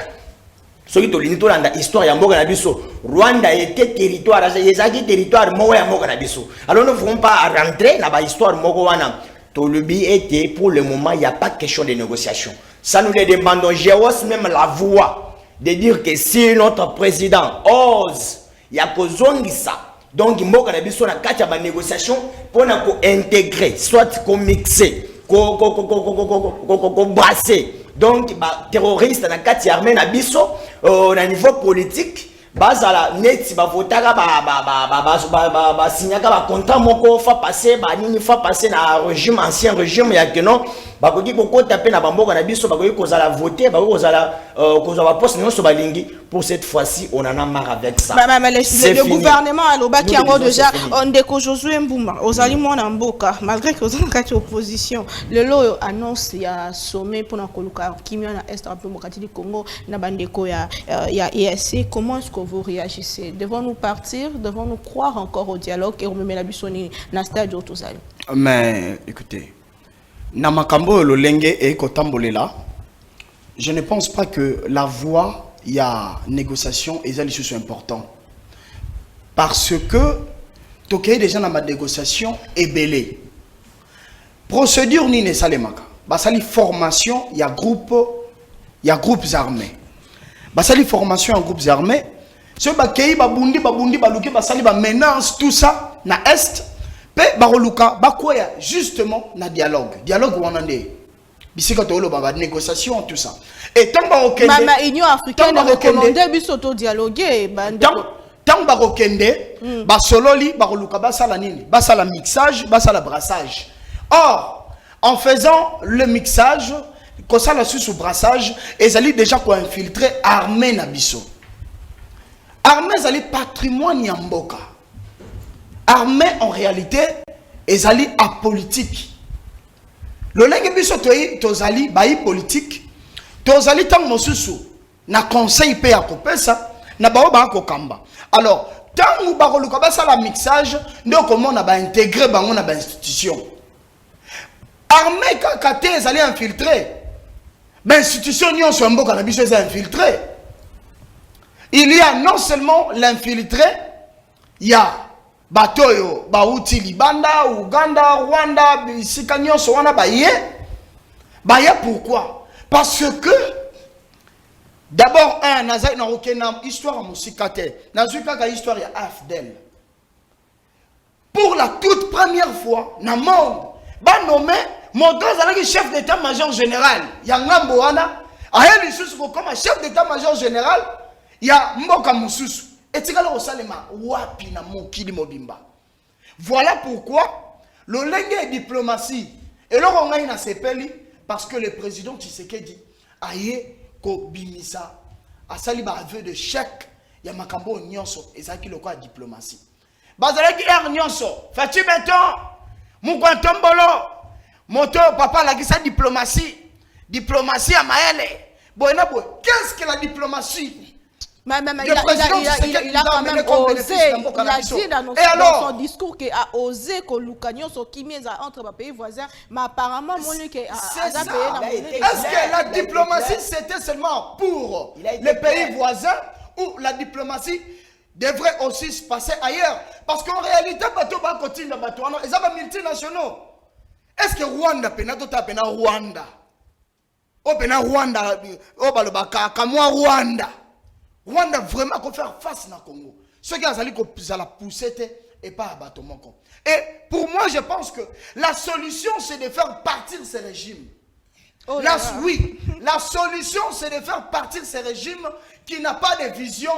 Ce qui est dans l'histoire de Mboka Nabiso, Rwanda était territoire, territoire Mboka Nabiso. Alors nous ne pouvons pas rentrer dans l'histoire de Mboka. Tolubi était pour le moment, il n'y a pas de question de négociation. Ça nous les demandons, j'ai aussi même la voix de dire que si notre président ose, il y a que ça. Donc, Mboka Nabiso na kati ya négociation pour intégrer, soit qu'on mixer, qu'on brasser. Donc, terroriste na kati armée na biso au niveau politique, bazala net ba votaka ba signaka ba contrat moko fa passer ba nini fa passer na régime ancien régime ya que non ba koki kokota pe na bamboka na biso ba koki kozala voter ba koki kozala kozala poste non so balingi. Pour cette fois-ci on en a marre avec ça. Le gouvernement a l'obaki yango déjà on deko Josué Mbouma ozali mwana mboka malgré que ozali kati opposition le lo annonce ya sommet pour na koluka kimia na est République du Congo na bandeko ya EAC. Comment est-ce que vous réagissez? Devons-nous partir? Devons-nous croire encore au dialogue et remettre la bisoni na stade autosali? Mais écoutez, na makambo lolenge et kotambolela, je ne pense pas que la voix il y a négociation et ça les choses sont importantes parce que tu as déjà dans ma négociation est belé procédure ni ne salemaka basali formation il y a groupes armés basali formation en groupes armés ce bakei babundi baluki basali ba menace tout ça na est pe baroluka bakoya justement na dialogue wanande bisika tolo ba négociation tout ça et tant ba Mama Union africaine recommandé bisoto dialoguer tant ba okende ba sololi ba luka ba sala nini ba sala mixage ba sala brassage. Or en faisant le mixage ko sala sous brassage ezali déjà ko infiltrer armée na biso armée ezali patrimoine ya mboka armée en réalité ezali apolitique. Le lenge biso tozali bayi politique tozali tang mosusu na conseil pe ya kopesa na bao ba ko kamba. Alors tant ba ko luka ba sala mixage ndo comment na ba intégrer bango na ba institution armée kakate ezali infiltré ba institution nyonso mboka na biso ezali infiltré. Il y a non seulement l'infiltré, il y a batoyo bauti Libanda, Uganda, Rwanda, Sikanyo, Sowana baye. Baye pourquoi? Parce que d'abord un nazai na aucune histoire musikate. Nazuka histoire ya AFDEL. Pour la toute première fois dans le monde, ba nommé Modoz avec chef d'état-major général. Ya ngambo wana, ayeli susu comme chef d'état-major général, ya mboka mususu. Etikala osalema wapi na mokili mobimba. Voilà pourquoi le lenge diplomatie et le rongai na sepeli parce que le président Tshisekedi aye ko bimisa asali ba aveu de chèque ya makambo nyonso ezaki lokwa diplomatie. Bazalaki nyonso fati beton mukwantombolo moto papa la sa diplomatie à maele. Boena boy, qu'est-ce que la diplomatie? Il a quand même osé, il a dit dans son discours qu'il a osé que l'Ukraine soit entre les pays voisins, mais apparemment, est-ce que la diplomatie c'était seulement pour les pays voisins ou la diplomatie devrait aussi se passer ailleurs? Parce qu'en réalité, ils sont multinationaux. Est-ce que Rwanda pena Rwanda? O pena Rwanda, o balobaka kamwa Rwanda. Rwanda vraiment qu'on faire face na Congo. Ce qui a sali ko la pousser et pas abattre mon compte. Et pour moi je pense que la solution c'est de faire partir ces régimes. Oui, la solution c'est de faire partir ces régimes qui n'ont pas de vision.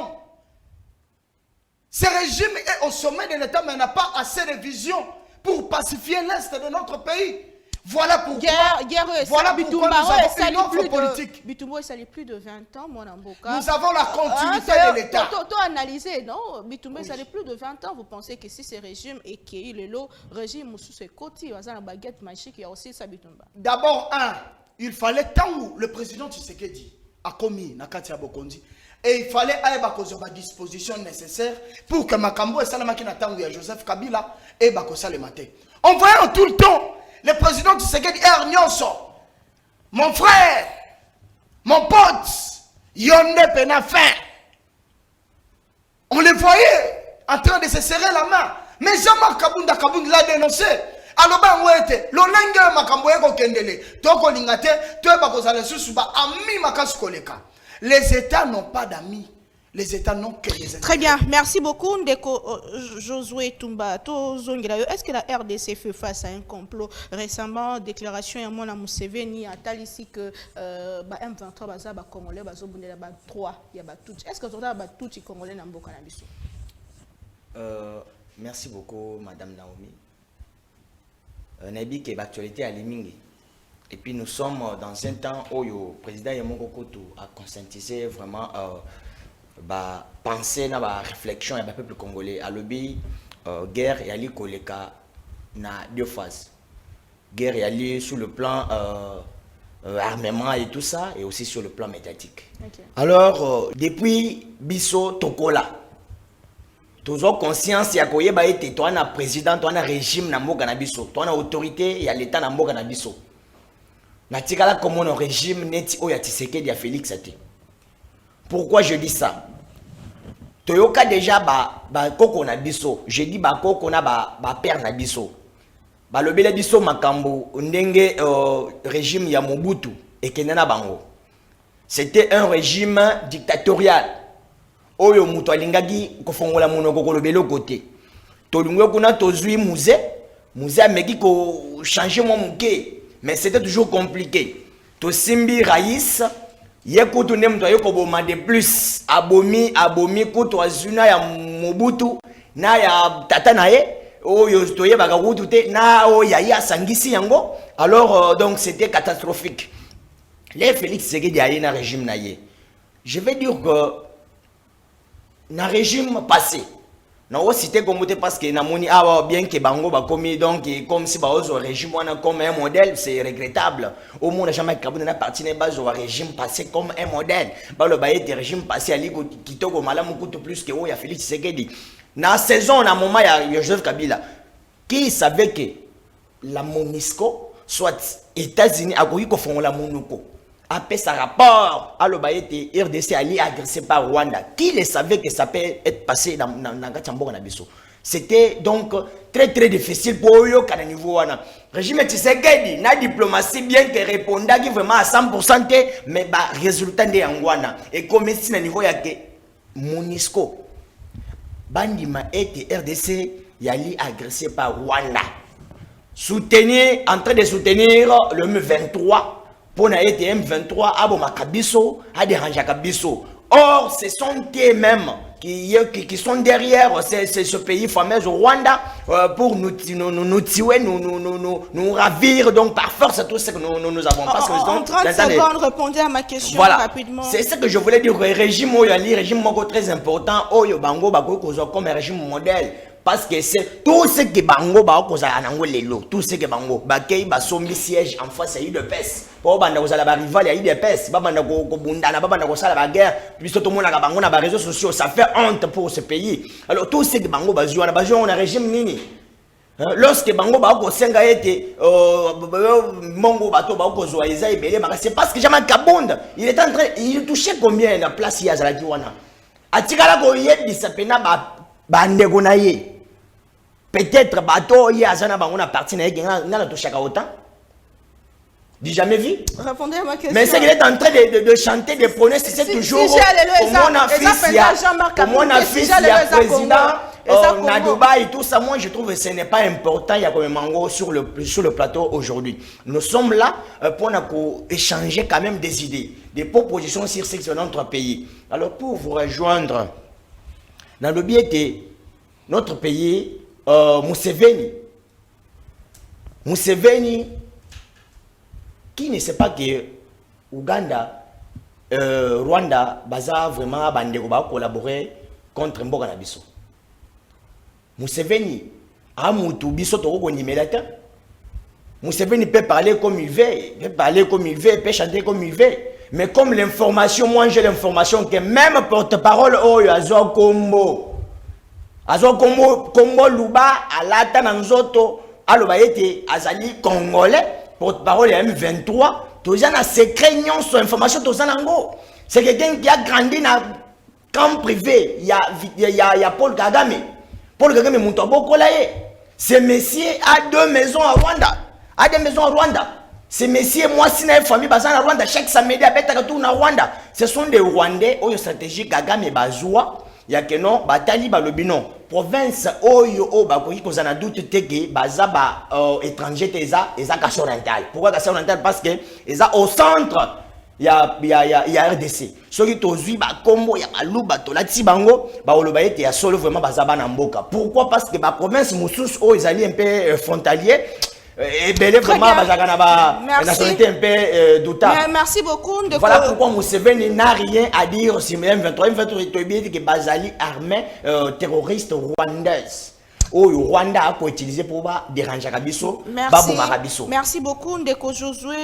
Ces régimes est au sommet de l'État mais n'a pas assez de vision pour pacifier l'Est de notre pays. Voilà pourquoi, voilà pourquoi nous avons une offre politique. Bitumbo, ça fait plus de 20 ans, mon amboka. Nous avons la continuité de l'État. Analysé, non? Bitumbo, ça fait plus de 20 ans. Vous pensez que si ce régime est qui le régime sous ce côté, il y a une baguette magique, il y a aussi ça Bitumba. D'abord, il fallait tant où le président Tshisekedi a commis Nakatia Bokondi. Et il fallait aller à la disposition nécessaire pour que Makambo et Salamaki Natangu et Joseph Kabila et Bakosa le matin. On voyait tout le temps le président Tshisekedi Nyonso, mon frère, mon pote, Yonde pena fin. On les voyait en train de se serrer la main. Mais Jean-Marc Kabunda l'a dénoncé. Alors ben ouais, l'onenge makambo eko kendele. Toko lingate, toi bakozala susuba ami makas koleka. Les États n'ont pas d'amis. Les États n'ont que des intérêts. Très bien, merci beaucoup Ndeko Josué Tumba. Est-ce que la RDC fait face à un complot? Récemment, déclaration à Mona Museveni a tal ici que M23 baza ba Congolais bazo bundela ba 3 ya ba tout. Est-ce que tu as ba tout Congolais na mboka na biso? Merci beaucoup Madame Naomi. Nabi que l'actualité à Limingi. Et puis nous sommes dans un temps où le président Yamongo Koto a conscientisé vraiment penser na réflexion et peuple congolais à l'obéi guerre et ali koleka na deux phases. Guerre et ali sur le plan armement et tout ça et aussi sur le plan médiatique. Okay. Alors depuis biso tokola toujours conscience ya koyeba ete toi na président toi na régime na mboka na biso toi na autorité ya l'état na mboka na biso na tikala comme un régime neti o ya Tshisekedi ya Félix ate. Pourquoi je dis ça? Toyoka déjà ba koko na biso, je dis ba koko na ba père na biso. Ba lobele biso makambo ndenge régime ya Mobutu et kenana bango. C'était un régime dictatorial. Oyo muto alingaki kofongola monoko ko lobelo côté. Tolungwe kuna tozui musée ameki ko changer mon muke, mais c'était toujours compliqué. To simbi raïs Yekutu nem toyo koboma de plus abomi kutu azuna ya Mobutu na ya tata na ye oyo toye bakakutu te na o ya sangisi yango. Alors donc c'était catastrophique. Les Félix Tshisekedi a na régime na ye. Je vais dire que na régime passé na o cité comme parce que na moni bien que bango ba komi donc comme si ba ozo régime wana comme un modèle, c'est regrettable. Au monde jamais Kabunda na parti na base au régime passé comme un modèle. Ba le ba était régime passé ali ko kitoko malamu kutu plus que o ya Félix Tshisekedi. Na saison na moment ya Joseph Kabila qui savait que la MONUSCO soit États-Unis a ko fongola monoko. Après sa rapport, à l'Obaïté, RDC Ali agressé par Rwanda. Qui le savait que ça peut être passé dans Gatchambo Nabiso? C'était donc très difficile pour eux qu'à niveau wana. Régime Tshisekedi, na diplomatie bien que répondait vraiment à 100%, mais bah résultat de Angwana. Et comme si na niveau ya que MONUSCO, bandima été RDC, Yali agressé par Rwanda. En train de soutenir le M23. Pour être M23, Abo Makabiso, a dérangé Kabiso. Or, ce sont eux-mêmes qui sont derrière ce pays fameux au Rwanda pour nous tuer, nous ravir. Donc, par force, tout ce que nous avons. En 30 secondes, répondez à ma question rapidement. C'est ce que je voulais dire. Le régime Oyali, régime très important, Oyo Bango, comme un régime modèle. Parce que c'est tout ce que Bango ba ko za nango lelo, tout ce que Bango ba kei ba sombi siège en face à UDPS. Pour banda ko za la rival ya UDPS, ba banda ko bundana, ba banda ko sala ba guerre, puis tout le monde na Bango na ba réseaux sociaux, ça fait honte pour ce pays. Alors tout ce que Bango ba jouer on a régime nini. Lorsque Bango ba ko senga été mongo bato ba ko zo isa ibele, c'est parce que Jean-Marc Kabunda, il est en train il touchait combien la place ya za la diwana. Atikala ko yebisa pena ba ndeko na ye. Peut-être bateau y a zana bangona parti na yé na touché autant. Dis jamais vu. Répondez à ma question. Mais c'est qu'il est en train de chanter des prôner, c'est toujours au mon fils il y a président Nadouba et tout ça. Moi je trouve que ce n'est pas important. Il y a comme mango sur le plateau aujourd'hui. Nous sommes là pour échanger quand même des idées, des propositions sur ce que notre pays. Alors pour vous rejoindre dans le biais de notre pays. Museveni, qui ne sait pas que Ouganda, Rwanda, Baza vraiment collaborer contre Mboka na biso. Museveni, Amutu biso toko konimela. Museveni peut parler comme il veut, peut chanter comme il veut. Mais comme l'information, moi j'ai l'information que même porte-parole Oyo Azo Kombo. Azo Kombo Luba alata nanzoto alobayete azali congolais porte-parole M23 tozana secret nyonso information tozana ngo C'est quelqu'un qui a grandi dans camp privé. Il y a Paul Kagame. Paul Kagame Moutabo Kolaye. Ce monsieur a 2 maisons à Rwanda. Ce monsieur, moi, si j'ai une famille à Rwanda, chaque samedi, à Rwanda. Ce sont des Rwandais, où stratégie Kagame Bazoua. Il y a que non, Batali Balobino. Province, Oyo, Bakoyi, qu'on a doute, Teke, Bazaba, étranger, Teza, et Zaka oriental. Pourquoi Zaka oriental? Parce que, au centre, il y a RDC. Ceux qui ont vu, Combo, il y a Luba, la Tibango, il y a solo vraiment Bazaba Namboka. Pourquoi? Parce que la province Moussous, ils allaient un peu frontalier. Et bien vraiment, la nationalité un peu doutable. Merci beaucoup. Voilà pourquoi Museveni n'a rien à dire sur M23. M23 est que Bazali armée terroriste rwandaise. Au Rwanda a utilisé pour déranger Rabiso. Merci beaucoup, Ndeko Josué.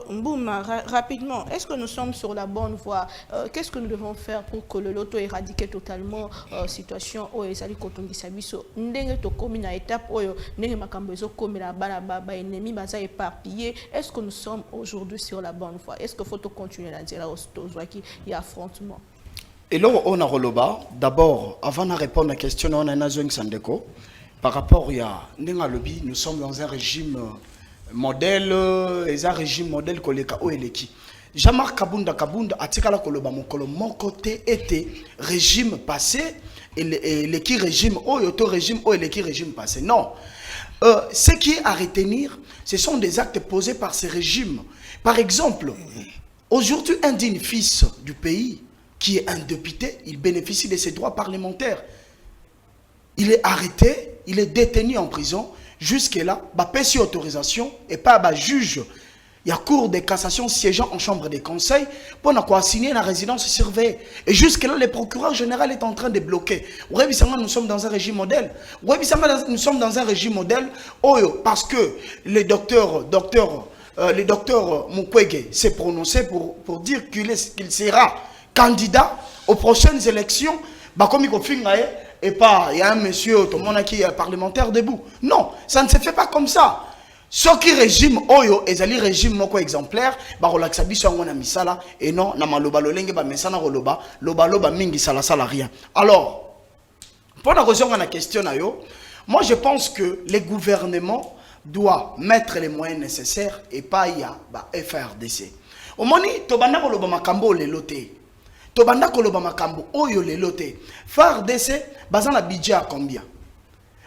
Mbouma, rapidement, est-ce que nous sommes sur la bonne voie? Qu'est-ce que nous devons faire pour que le loto éradique totalement la situation où les alliés Kotongi Sabiso? Ndenge to komi na étape où ndenge makambezo komi la ba ennemi baza éparpillé. Est-ce que nous sommes aujourd'hui sur la bonne voie? Est-ce qu'il faut continuer à dire qu'il y a affrontement? Et là, on a relevé. D'abord, avant de répondre à la question, on a un Sandeko. Par rapport à Nenga-Lobby, nous sommes dans un régime modèle, et un régime modèle koleka oeleki. Jean-Marc Kabunda, atikala koloba mon côté était régime passé et l'équi régime régime passé. Non. Ce qui est à retenir, ce sont des actes posés par ces régimes. Par exemple, aujourd'hui, un digne fils du pays qui est un député, il bénéficie de ses droits parlementaires. Il est arrêté, il est détenu en prison. Jusque-là, pas si autorisation et pas juge. Il y a cour de cassation siégeant en chambre des conseils pour signer la résidence surveillée. Et jusque-là, le procureur général est en train de bloquer. Nous sommes dans un régime modèle. Nous sommes dans un régime modèle parce que le docteur Mukwege s'est prononcé pour dire qu'il sera candidat aux prochaines élections. Comme il et pas, il y a un monsieur, tout le monde qui est parlementaire debout. Non, ça ne se fait pas comme ça. Ce qui régime Oyo, et le régime moko exemplaire, relaxa biso ngona misala, et non, na maloba lolenge ba mesana roloba, loba mingi sala rien. Alors, pour la raison la question moi je pense que les gouvernements doivent mettre les moyens nécessaires et pas il y a FRDC. Au moni, tobanda koloba makambo le loté. Tobanda koloba makambo oyo le loté. FARDC bazana budget à combien?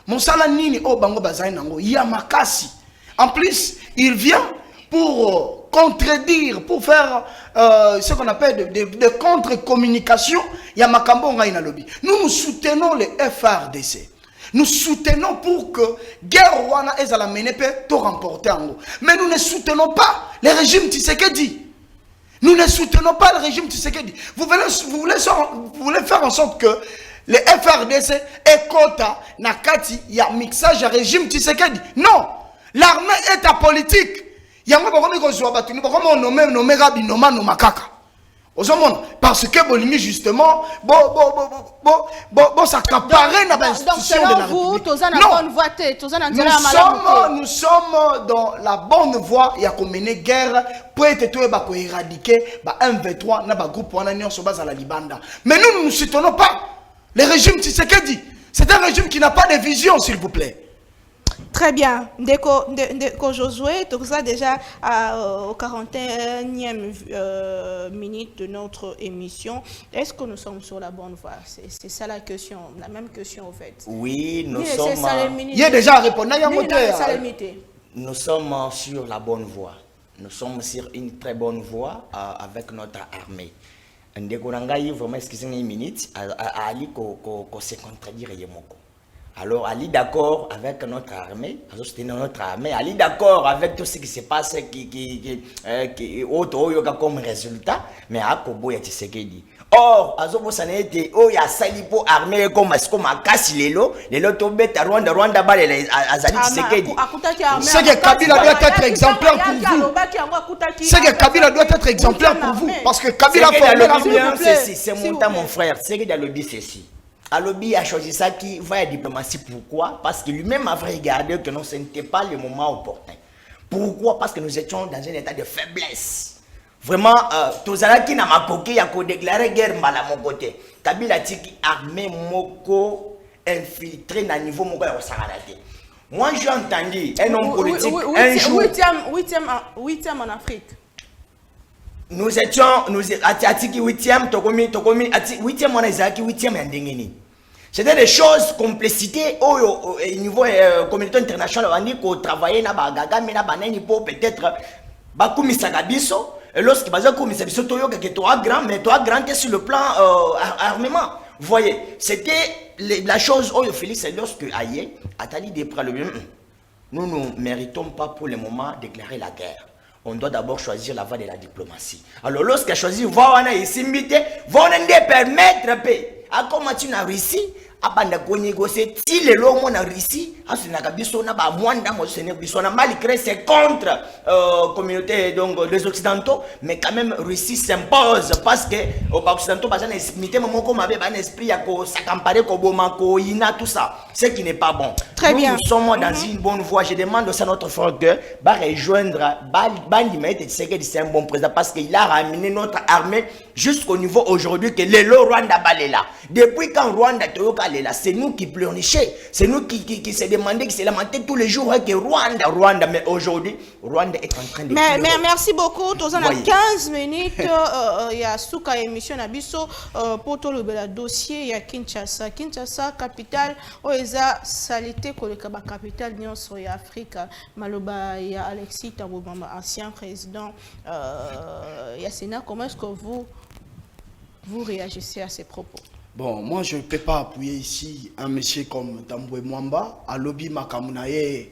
Mon sala nini o bango bazai nango ya makasi. En plus, il vient pour contredire, pour faire ce qu'on appelle de contre-communication. Ya makambo ngai na lobby. Nous soutenons les FARDC. Nous soutenons pour que guerre wana ezala menepe to remporter ango. Mais nous ne soutenons pas le régime Tshisekedi. Nous ne soutenons pas le régime Tshisekedi. Vous voulez faire en sorte que les FRDC et Kota Nakati y a mixage à régime Tshisekedi. Non, l'armée est apolitique. Il y a un parce que Bolimi justement s'accaparer dans l'institution de la République. Nous sommes dans la bonne voie. Il y a qu'on mener guerre pour éradiquer M23 na groupe à la Libanda. Mais nous ne soutenons pas le régime Tshisekedi. C'est un régime qui n'a pas de vision, s'il vous plaît. Très bien. Ndeko Josué, tout ça déjà au 41e minute de notre émission. Est-ce que nous sommes sur la bonne voie? C'est ça la question, la même question au fait. Oui, nous sommes... Il y a déjà répondu. Nous sommes sur la bonne voie. Nous sommes sur une très bonne voie avec notre armée. Ndeko Nangaï, vraiment, excusez-moi une minute, Ali ko se contredire Yemoko. Alors, Ali d'accord avec notre armée, Ali d'accord avec tout ce qui se passe, qui comme résultat, mais à Kobo ya Tshisekedi. Or, Azobo Sanete, il y a Salipo armée comme Akasi Lelo tombé à Rwanda, Azali Tshisekedi. C'est que Kabila doit être exemplaire pour vous. C'est que Kabila doit être exemplaire pour vous. Parce que Kabila c'est mon frère, c'est que dans le but, c'est ci. Alobi a choisi ça qui va à la diplomatie. Pourquoi? Parce que lui-même avait regardé que non, ce n'était pas le moment opportun. Pourquoi? Parce que nous étions dans un état de faiblesse. Vraiment, tozalaki na makoki ya ko déclarer guerre mbala mon côté. Kabila tiki armée moko infiltré na niveau moko ya osaralate. Moi j'ai entendu un homme politique un jour 8e en Afrique. Nous étions atiki 8e tokomi 8e on ezaki 8e ya ndengeni. C'était des choses complicité au niveau communauté internationale on dit qu'on travaillait na bagaga mais na banani pour peut-être bakumisa kabiso. Et lorsque baza komisa biso toyoka que toi grand mais toi grand sur le plan armement. Vous voyez, c'était la chose où Félix c'est lorsque aïe Atali dépra le nous ne méritons pas pour le moment déclarer la guerre. On doit d'abord choisir la voie de la diplomatie. Alors lorsqu'il a choisi voie on a ici mité, vont permettre paix. À comment tu n'as réussi abanda ko négocier si le lomo na Russie asuna kabiso na ba mwanda mo sene biso na malgré c'est contre communauté donc les occidentaux mais quand même Russie s'impose parce que aux occidentaux ba jana mité moko mabe ba esprit ya ko s'accamparer ko boma ko ina tout ça ce qui n'est pas bon. Très bien. Nous sommes dans une bonne voie. Je demande aussi à notre frère que va rejoindre Bandi Maïté Tshisekedi, c'est un bon président parce qu'il a ramené notre armée jusqu'au niveau aujourd'hui que le Rwanda balela. Depuis quand Rwanda toyoka lela, c'est nous qui pleurnichons, c'est nous qui se demandaient, qui se lamentaient tous les jours que Rwanda, mais aujourd'hui Rwanda est en train de. Mais merci beaucoup. Tous en 15 minutes, il y a Souka émission Nabiso pour tout le dossier. Il y a Kinshasa, capitale. Oeza salité que le capitale Nyon sur Afrique. Maloba, il y a Alexis Taboubamba, ancien président. Il y a Sénat. Comment est-ce que vous réagissez à ces propos? Bon, moi je ne peux pas appuyer ici un monsieur comme Tamboué Mwamba, à lobby Makamunaye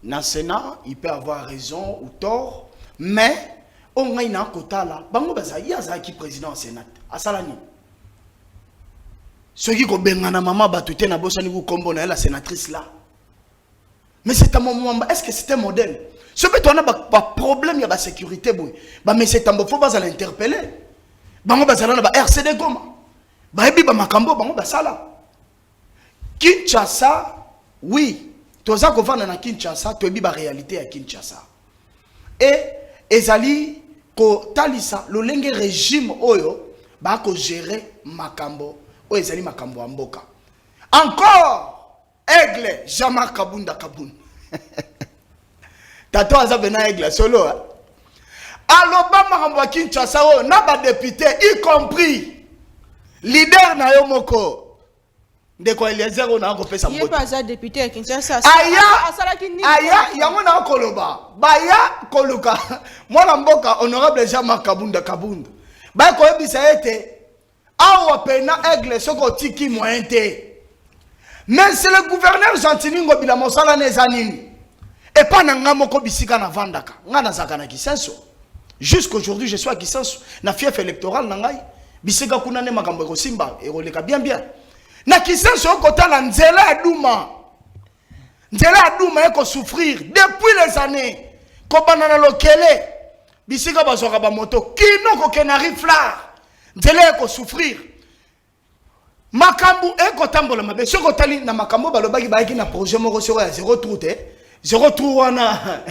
na Sénat, il peut avoir raison ou tort, mais on a une quota là. Bango baza yaza qui président au Sénat. À Salani. Ceux qui ont bengana maman batute na bosani ku kombo na la sénatrice là. Mais c'est un Mwamba, est-ce que c'est un modèle? Ce que tu as pas problème ya ba sécurité boy. Ba mais c'est un faut pas l'interpeller. Bango bazala na ba RCD Goma. Baebi ba makambo bango basala. Kinshasa, oui. Toza kovana na Kinshasa, toebi ba réalité à Kinshasa. Et ezali ko talisa lo lenge régime oyo ba ko gérer makambo o ezali makambo ya mboka. Encore Aigle Jean-Marc Kabunda Kabun. Tato aza bena Aigle solo. Aloba makambo ya Kinshasa o na ba député y compris leader na yo moko ndeko Eliezer on a kopesa mbote. Il est pas un député à Kinshasa. Aya yango na koloba. Baya koluka. Mwana mboka honorable Jean-Marc Kabunda Kabunda. Ba ko ebisa ete awa pena Aigle soko tiki moyente. Mais c'est le gouverneur Gentini Ngobila mosala nezanini. Et pas nanga moko bisika na vandaka. Ngana zaka na Kisenso. Jusqu'aujourd'hui je suis à Kisenso na fief électoral nangai. Bisika kuna ne makambo ko simba e roleka bien. Na Kisenso okotala nzela aduma. Nzela aduma eko souffrir depuis les années. Ko banana lokele. Bisika bazoka ba moto kino ko kenari flar. Nzela eko souffrir. Makambu eko tambola mabe soko tali na makambo balobaki baiki na projet moko soko ya 0 trou te. 0 trou wana.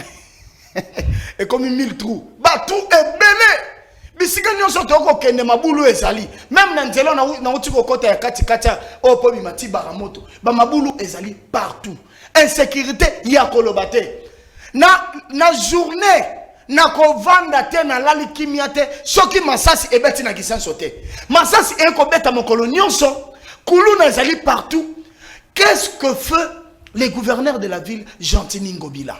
Et comme 1000 trous. Ba tout est belé. Bisika nyonso toko kende mabulu ezali. Même na nzelo na utiko kota ya kati o po bimati baramoto. Ba mabulu ezali partout. Insécurité ya kolobate. Na journée na kovanda te na lali kimia te soki masasi ebeti na Kisenso te. Masasi eko beta mokolo nyonso. Kuluna ezali partout. Qu'est-ce que fait le gouverneur de la ville Gentini Ngobila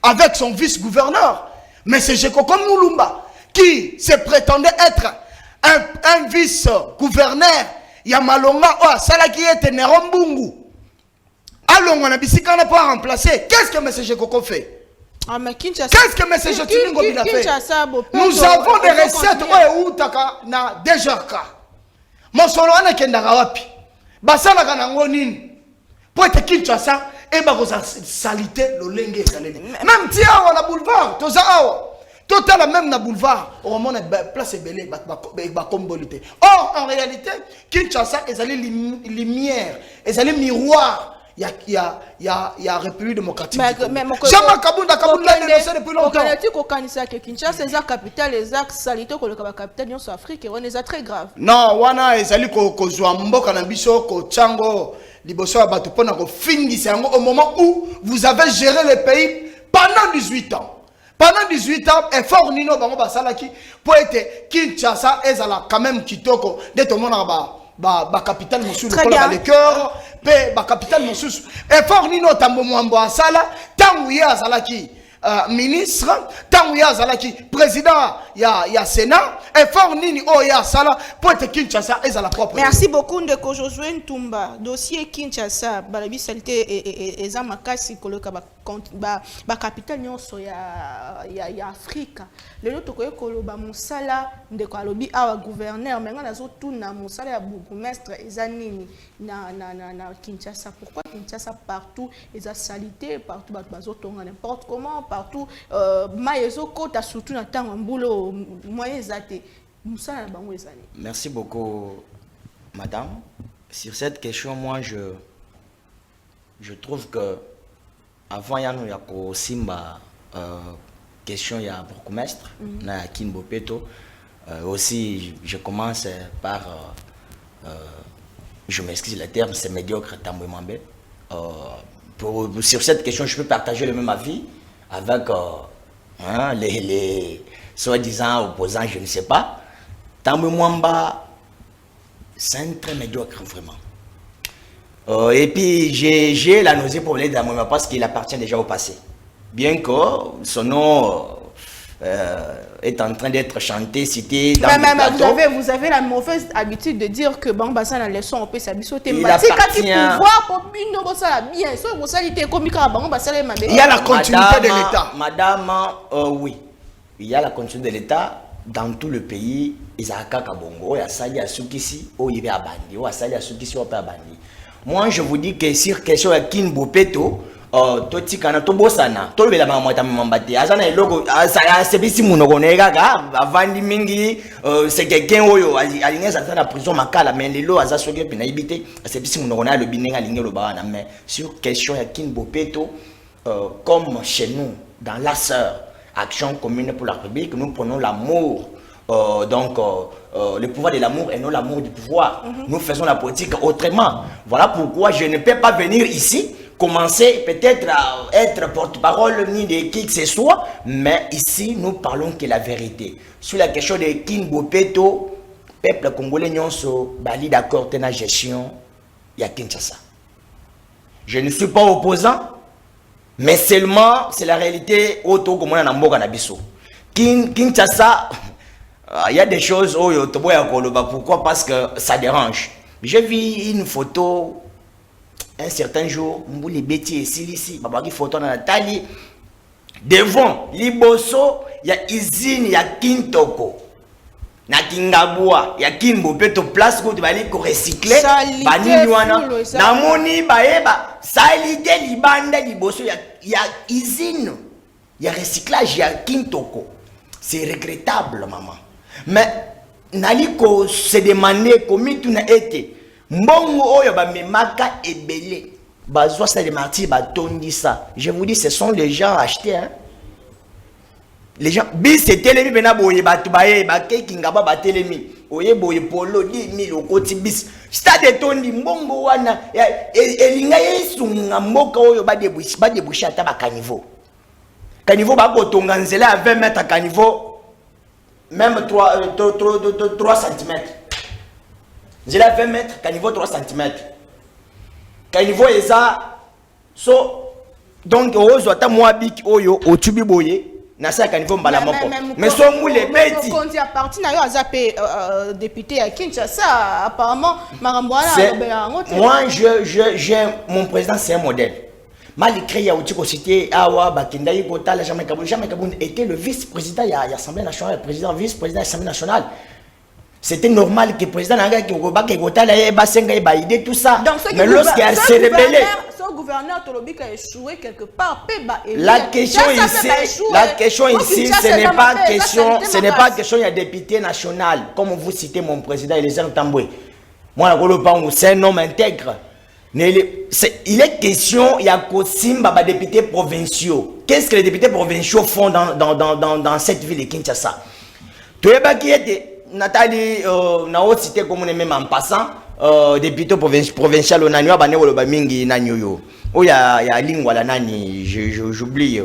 avec son vice-gouverneur M. Jekoko Mulumba qui se prétendait être un vice-gouverneur Yamalonga ou Salaki était Nerombungu. Alors on a bisika n'a pas remplacé. Qu'est-ce que M. Jekoko fait? Qu'est-ce que M. Gentini Ngobila fait? Nous avons des recettes où Utaka na Dejarka. Monsolo ana kendaka wapi? Basala kana ngonini. Pour être Kinshasa et ba ko salité lo lenge ezaleli. Même tia na boulevard, toza awa. Total même na boulevard, on mona place belé ba kombolité. Or en réalité, Kinshasa ezali lumière, ezali miroir ya République démocratique. Jamais Kabunda dénoncé depuis longtemps. Kinshasa c'est la capitale, exact salité que le capitale de l'Afrique, on est très grave. Non, wana ezali ko zwa mboka na biso ko chango liboso ya bato pona ko fingisa yango au moment où vous avez géré le pays pendant 18 ans. Pendant 18 ans, effort nino bango basalaki pour être Kinshasa ezala quand même kitoko de tout le monde ba capitale mosusu pour le cœur pe ba capitale mosusu effort nino tambo mwambo asala tangu ya azalaki ministre tangu ya azalaki président ya Sénat effort nini o ya sala pour être Kinshasa ezala propre. Merci beaucoup de Josué Ntumba dossier Kinshasa balabi salité eza makasi koloka ba capitale nyonso ya Afrika lelo tokoye koloba musala ndeko alobi awa gouverneur menga nazo tuna musala ya bourgmestre eza nini na Kinshasa. Pourquoi Kinshasa partout eza salité partout bazo tonga n'importe comment partout mayezo kota surtout na tango mbulo moyen zate musala bango ezali. Merci beaucoup madame. Sur cette question moi je trouve que avant yano ya ko simba question ya bourgmestre na Kinbo Peto aussi je commence par je m'excuse le terme c'est médiocre Tambwe Mambe. Sur cette question je peux partager le même avis avec les soi-disant opposants, je ne sais pas. Tambwe Mwamba, c'est un très médiocre vraiment. Et puis j'ai la nausée pour les Tambwe parce qu'il appartient déjà au passé. Bien que son nom est en train d'être chanté, cité dans le plateau. Vous avez la mauvaise habitude de dire que Bambasa la leçon on peut s'habiller. Il appartient. Il y a la continuité de l'État. Madame, oui. Il y a la continuité de l'État dans tout le pays. Moi, je vous dis que sur question de Kinbo Peto, toti kana to bosana to bela mama ta mambate azana eloko sebisi munokoneka ka avandi mingi c'est quelqu'un oyo alinga za na prison makala mais lelo azasoke pina ibité sebisi munokona le binenga linga lo bana mais sur question ya Kinbo Peto comme chez nous dans la sœur action commune pour la République nous prenons l'amour le pouvoir de l'amour et non l'amour du pouvoir. Nous faisons la politique autrement. Voilà pourquoi je ne peux pas venir ici commencer peut-être à être porte-parole ni de qui que ce soit, mais ici nous parlons que la vérité. Sur la question de Kinbo Peto, peuple congolais nyonso bali d'accord de la gestion ya Kinshasa. Je ne suis pas opposant, mais seulement c'est la réalité auto comme on a mboka na biso. Kinshasa, il y a des choses où pourquoi? Parce que ça dérange. J'ai vu une photo un certain jour, les bêtises ici, photo dans la taille devant Liboso, il y a usine, il y a Kintoko. Na Kingabua, il y a Kinbo Peto place où tu vas aller recycler. Na moni baeba, salité libanda Liboso, il y a usine, il y a recyclage, il y a Kintoko. C'est regrettable, maman. Mais naliko se demander comment tu n'as été. Mbongo oyo ba memaka ebele. Bazwa ça de martyrs ba tondi ça. Je vous dis ce sont les gens achetés hein. Les gens bis c'était les bena boye ba tubaye ba kekinga ba telemi. Oye boye polo 10 000 okoti bis. Stade tondi mbongo wana elinga yesu mboka oyo ba deboucher ata ba caniveau. Caniveau ba kotonga nzela à 20 mètres caniveau. Même 3 cm. J'ai la 20 mètres, caniveau 3 cm. Caniveau est ça. So, donc, aux autres, moi, big oyo, au tubi boye, na sa caniveau mbalamoko. Mais son moule petit. Quand il y a parti, na yo azapé député à Kinshasa, apparemment, Maramboana. Moi, mon président, c'est un modèle. Malgré il y a cité Awa Bakenda Yigota, la jamais Kaboun était le vice-président de l'Assemblée nationale, le président vice-président de l'Assemblée nationale. C'était normal que le président Naga Kigoba Kegota la Basenga Baïdé tout ça. Mais lorsqu'il s'est rebellé, son gouverneur Tolobi a échoué quelque part. La question ici, ce n'est pas question, il y a député national, comme vous citez mon président Elisabeth Tambwe. Moi, c'est un homme intègre. Il est question, il y a Kosimba, députés provinciaux. Qu'est-ce que les députés provinciaux font dans cette ville de Kinshasa? Tu es qui était Nathalie, na haute cité comme on est même en passant, député provincial, on a eu un mingi nanyoyo. Oh, il y a lingua la nani, j'oublie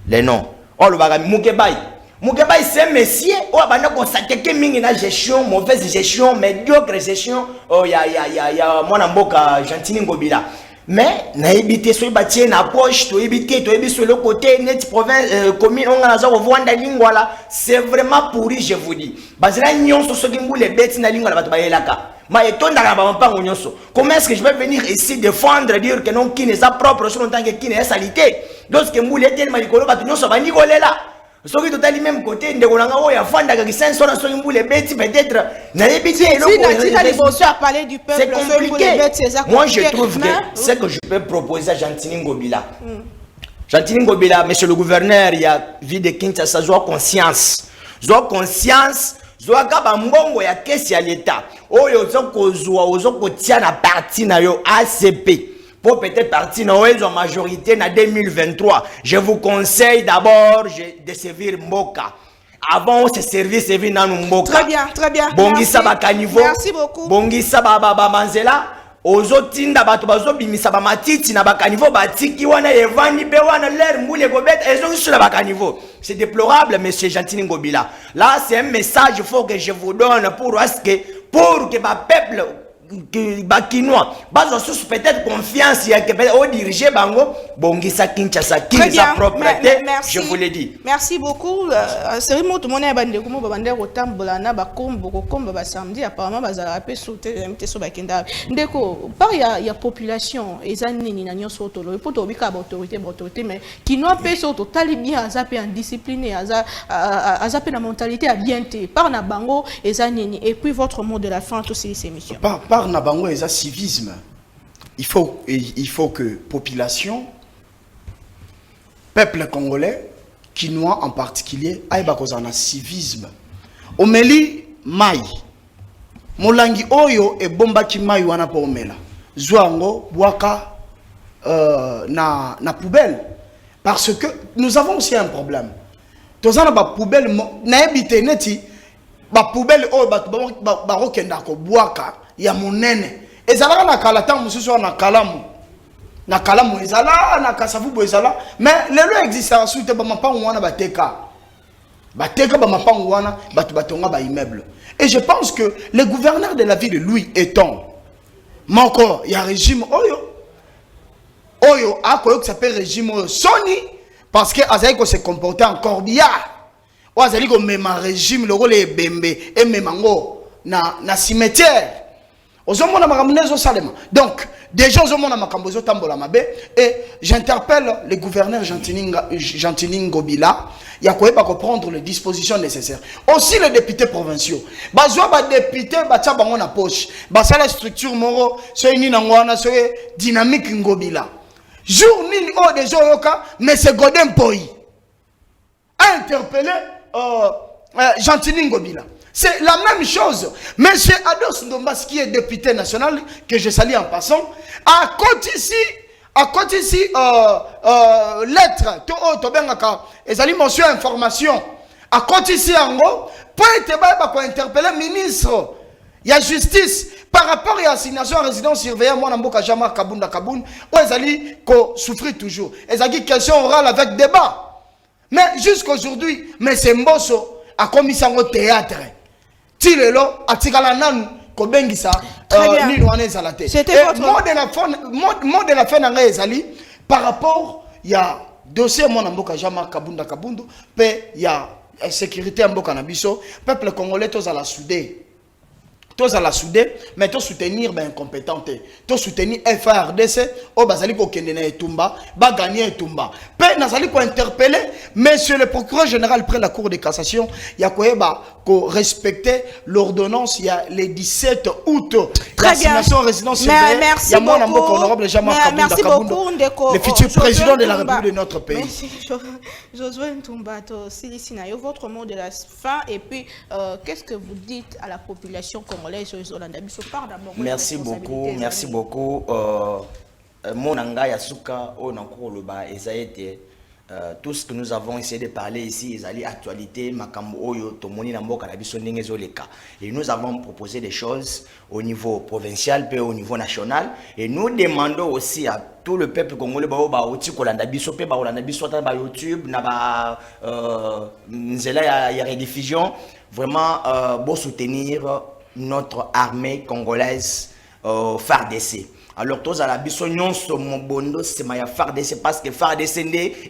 les noms. Oh, le bagami Moukebaï. Moukebaï, c'est un monsieur, oh, on a constaté que mingi na gestion, mauvaise gestion, médiocre gestion. Oh, il y a mon amboka, Gentini Ngobila. Mais, na évité sur le na poche, tu évité sur le côté, net province, commune, on a revoir lingua là. C'est vraiment pourri, je vous dis. Basera nyon sur ce qui mou les bêtes na lingua là, comment est-ce que je vais venir ici défendre, dire que non, qui n'est sa propre, sur longtemps que qui n'est salité. Lorsque mou les tellement rigolo, bah, tu n'as pas ni golé là. Ce qui est même côté, de Golanga, il y a Fanda qui s'en sort sur les bêtes, peut-être. C'est compliqué. Moi, je trouve que ce que je peux proposer à Gentini Ngobila. Gentini Ngobila, monsieur le gouverneur, il y a vie de Kinshasa, soit conscience. Soit conscience. Zoaka mbongo ya kesi ya l'État. Oyo zoko tia na parti na yo ACP. Pour peut-être partir dans la majorité en 2023. Je vous conseille d'abord de servir Mboka. Avant, ce service est venu dans Mboka. Très bien, très bien. Bongisa bakanivo. Merci beaucoup. Bongisa manzela. Ozotinda bato bazobimisa ba matiti na bakanivo batiki wana evani be wana l'air moule gobet ezo sur la bakanivo. C'est déplorable, monsieur Gentini Ngobila. Là, c'est un message il faut que je vous donne pour que ma peuple Bakinois, peut-être confiance, il y a que diriger Bango, Bongisa Kinshasa, qui est sa propreté, je vous l'ai dit. Merci beaucoup. C'est vraiment tout le monde a bandé comme bandé autant bolana bakombo comme samedi apparemment bazala pe sauter MT so bakinda. Ndeko, par il y a population ezani ni nanyo soto le poto bika autorité mais qui n'ont pas soto talibien azapé en discipliné azapé la mentalité à bien té par na bango ezani et puis votre mot de la fin tous ces émissions. Par Nabango et ça civisme. Il faut que population, peuple congolais, quinois en particulier, aille un civisme. Omeli mai. Molangi oyo e bomba ki mai wana po omela. Zwango boaka na poubelle. Parce que nous avons aussi un problème. Tozana ba poubelle na ebite neti ba poubelle oyo ba rokenda ko boaka ya monene ezala na kala tant mususu na kalamu ezala na kasavubo ezala mais lelo existe ensuite ba mapango wana bateka ba mapango wana batonga ba immeuble. Et je pense que le gouverneur de la ville Louis Eton moko ya régime oyo akoyo qui s'appelle régime Sony parce que azali ko se comporter encore bien ou azali ko même régime le rôle bembe et memango na cimetière. Donc, déjà, et j'interpelle le gouverneur Gentini Ngobila, il y a quoi pas prendre les dispositions nécessaires. Aussi les députés provinciaux. Députés, na poche. La structure moro, c'est dynamique Ngobila. Jour ni o des yoka, mais c'est Godin Poi. A interpellé Gentini Ngobila. C'est la même chose. Monsieur Ados Ndombas, qui est député national, que je salue en passant, a côté ici, lettre, et ali mention information, a côté ici en gros, pour être interpeller le ministre, il y a justice, par rapport à l'assignation à résidence surveillée, moi, Namboka Jama Kabunda Kaboun, où ils allaient souffrir toujours. Ils allaient question orale avec débat. Mais jusqu'aujourd'hui, mais c'est Mbosso a commis ça au théâtre. Tilelo atikala nanu ko bengisa ni wana ezalate. C'était votre mot de la fin na ezali par rapport ya dossier mon mboka Jama Kabunda Kabundu pe ya sécurité mboka na biso peuple congolais tous à la soudé. Tous à la soudé, mais tous soutenir ben incompétent, tous soutenir FARDC, au bazali ko kendena etumba, ba gagner etumba. Pe nazali ko interpeller monsieur le procureur général près la cour de cassation, ya ko respecter l'ordonnance il y a les 17 août. L'assignation résidence surveillée. Merci beaucoup Ndeko. Le futur président de la République de notre pays. Merci Josué Ntumbato, Silisinayo, votre mot de la fin et puis qu'est-ce que vous dites à la population congolaise? congolaise Yolanda biso par d'abord. Merci beaucoup, merci beaucoup. Mon anga yasuka onako loba ezaete. Tout ce que nous avons essayé de parler ici, ils actualité, makambo oyo tomoni na mboka na biso ndenge ezoleka. Et nous avons proposé des choses au niveau provincial puis au niveau national. Et nous demandons aussi à tout le peuple congolais ba oti kolanda biso pe ba kolanda biso ta ba YouTube na ba nzela ya rediffusion, vraiment beau soutenir notre armée congolaise FARDC. Alors tous à la biso nyonso mobondo c'est ma FARDC parce que FARDC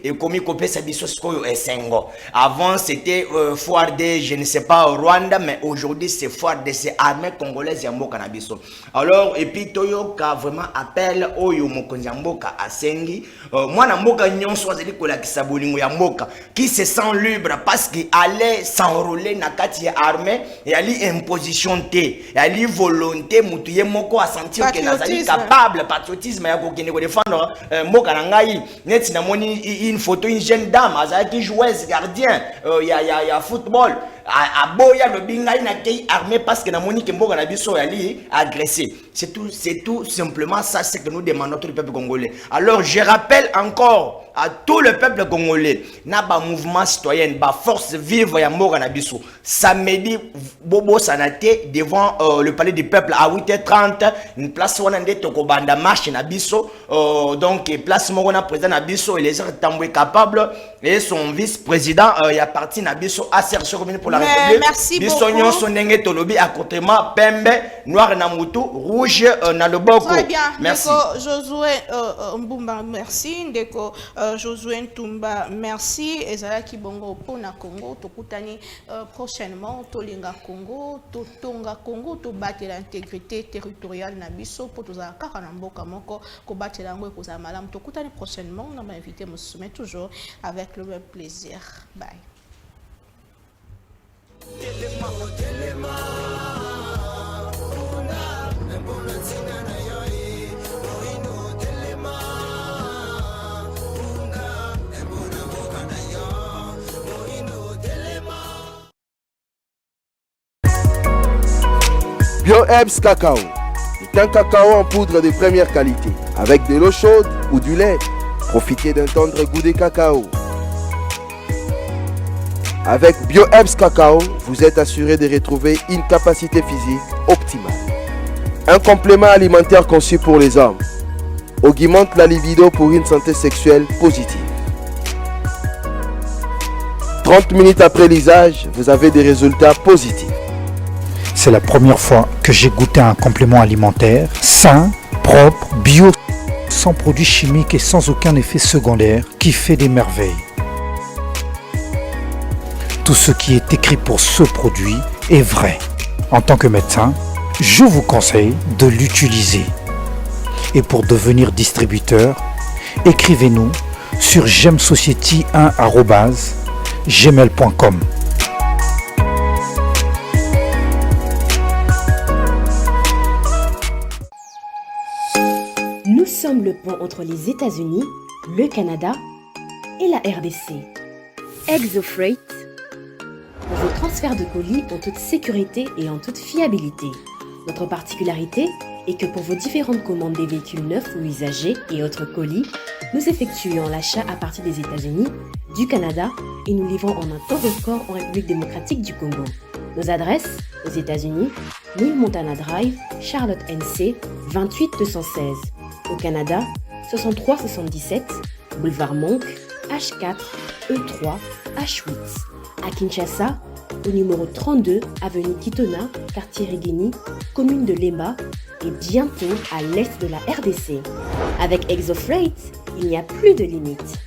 est commis copier sa biso skoyo esengo. Avant c'était FARDC je ne sais pas au Rwanda, mais aujourd'hui c'est FARDC armée congolaise ya mboka na biso. Alors et puis toyoka vraiment appel oyo mokonzi ya mboka asengi moi na mboka nyonso azali kolakisa bolingo ya mboka qui se sent libre parce qu'il allait s'enrôler na kati ya armée et ali imposition té ali volonté mutu ye moko a sentir que nazali capable patriotisme ya kokende ko défendre mboka na ngai neti na moni une photo une jeune dame azali joueuse gardien ya football a boya le bingai na kei armée parce que na moni ke mboka na biso yali agressé. C'est tout simplement ça c'est que nous demandons tout le peuple congolais. Alors je rappelle encore à tout le peuple congolais na ba mouvement citoyen ba force vive ya mboka na biso samedi bobo sanate devant le palais du peuple à 8h30 une place wana ndeto ko banda marche na biso donc place moko na président na biso et les gens tamboué capable et son vice-président ya parti na biso association commune pour la République biso nyonso ndenge tolobi accotement pembe noir na mutu rouge na loboko. Très bien. Merci Ndeko Josué Mbumba merci ndeko Josué Ntumba merci ezalaki bongo pona Congo tokutani prochainement tolinga Congo totonga Congo to battre l'intégrité territoriale na biso pour tozala kaka na mboka moko ko battre yango ekozala malamu tokutani prochainement na invité me soumet toujours avec le même plaisir. Bye. BioHerbs Cacao est un cacao en poudre de première qualité. Avec de l'eau chaude ou du lait, profitez d'un tendre goût de cacao. Avec BioHerbs Cacao, vous êtes assuré de retrouver une capacité physique optimale. Un complément alimentaire conçu pour les hommes augmente la libido pour une santé sexuelle positive. 30 minutes après l'usage, vous avez des résultats positifs. C'est la première fois que j'ai goûté un complément alimentaire sain, propre, bio, sans produits chimiques et sans aucun effet secondaire qui fait des merveilles. Tout ce qui est écrit pour ce produit est vrai. En tant que médecin, je vous conseille de l'utiliser. Et pour devenir distributeur, écrivez-nous sur gemsociety1@gmail.com. Nous sommes le pont entre les États-Unis, le Canada et la RDC. ExoFreight, pour vos transferts de colis en toute sécurité et en toute fiabilité. Notre particularité est que pour vos différentes commandes des véhicules neufs ou usagés et autres colis, nous effectuons l'achat à partir des États-Unis, du Canada et nous livrons en un temps record en République démocratique du Congo. Nos adresses aux États-Unis, 1000 Montana Drive, Charlotte NC, 28216. Au Canada, 6377, Boulevard Monk, H4, E3, H8. À Kinshasa, au numéro 32, avenue Kitona, quartier Rigini, commune de Lemba et bientôt à l'est de la RDC. Avec ExoFreight, il n'y a plus de limites.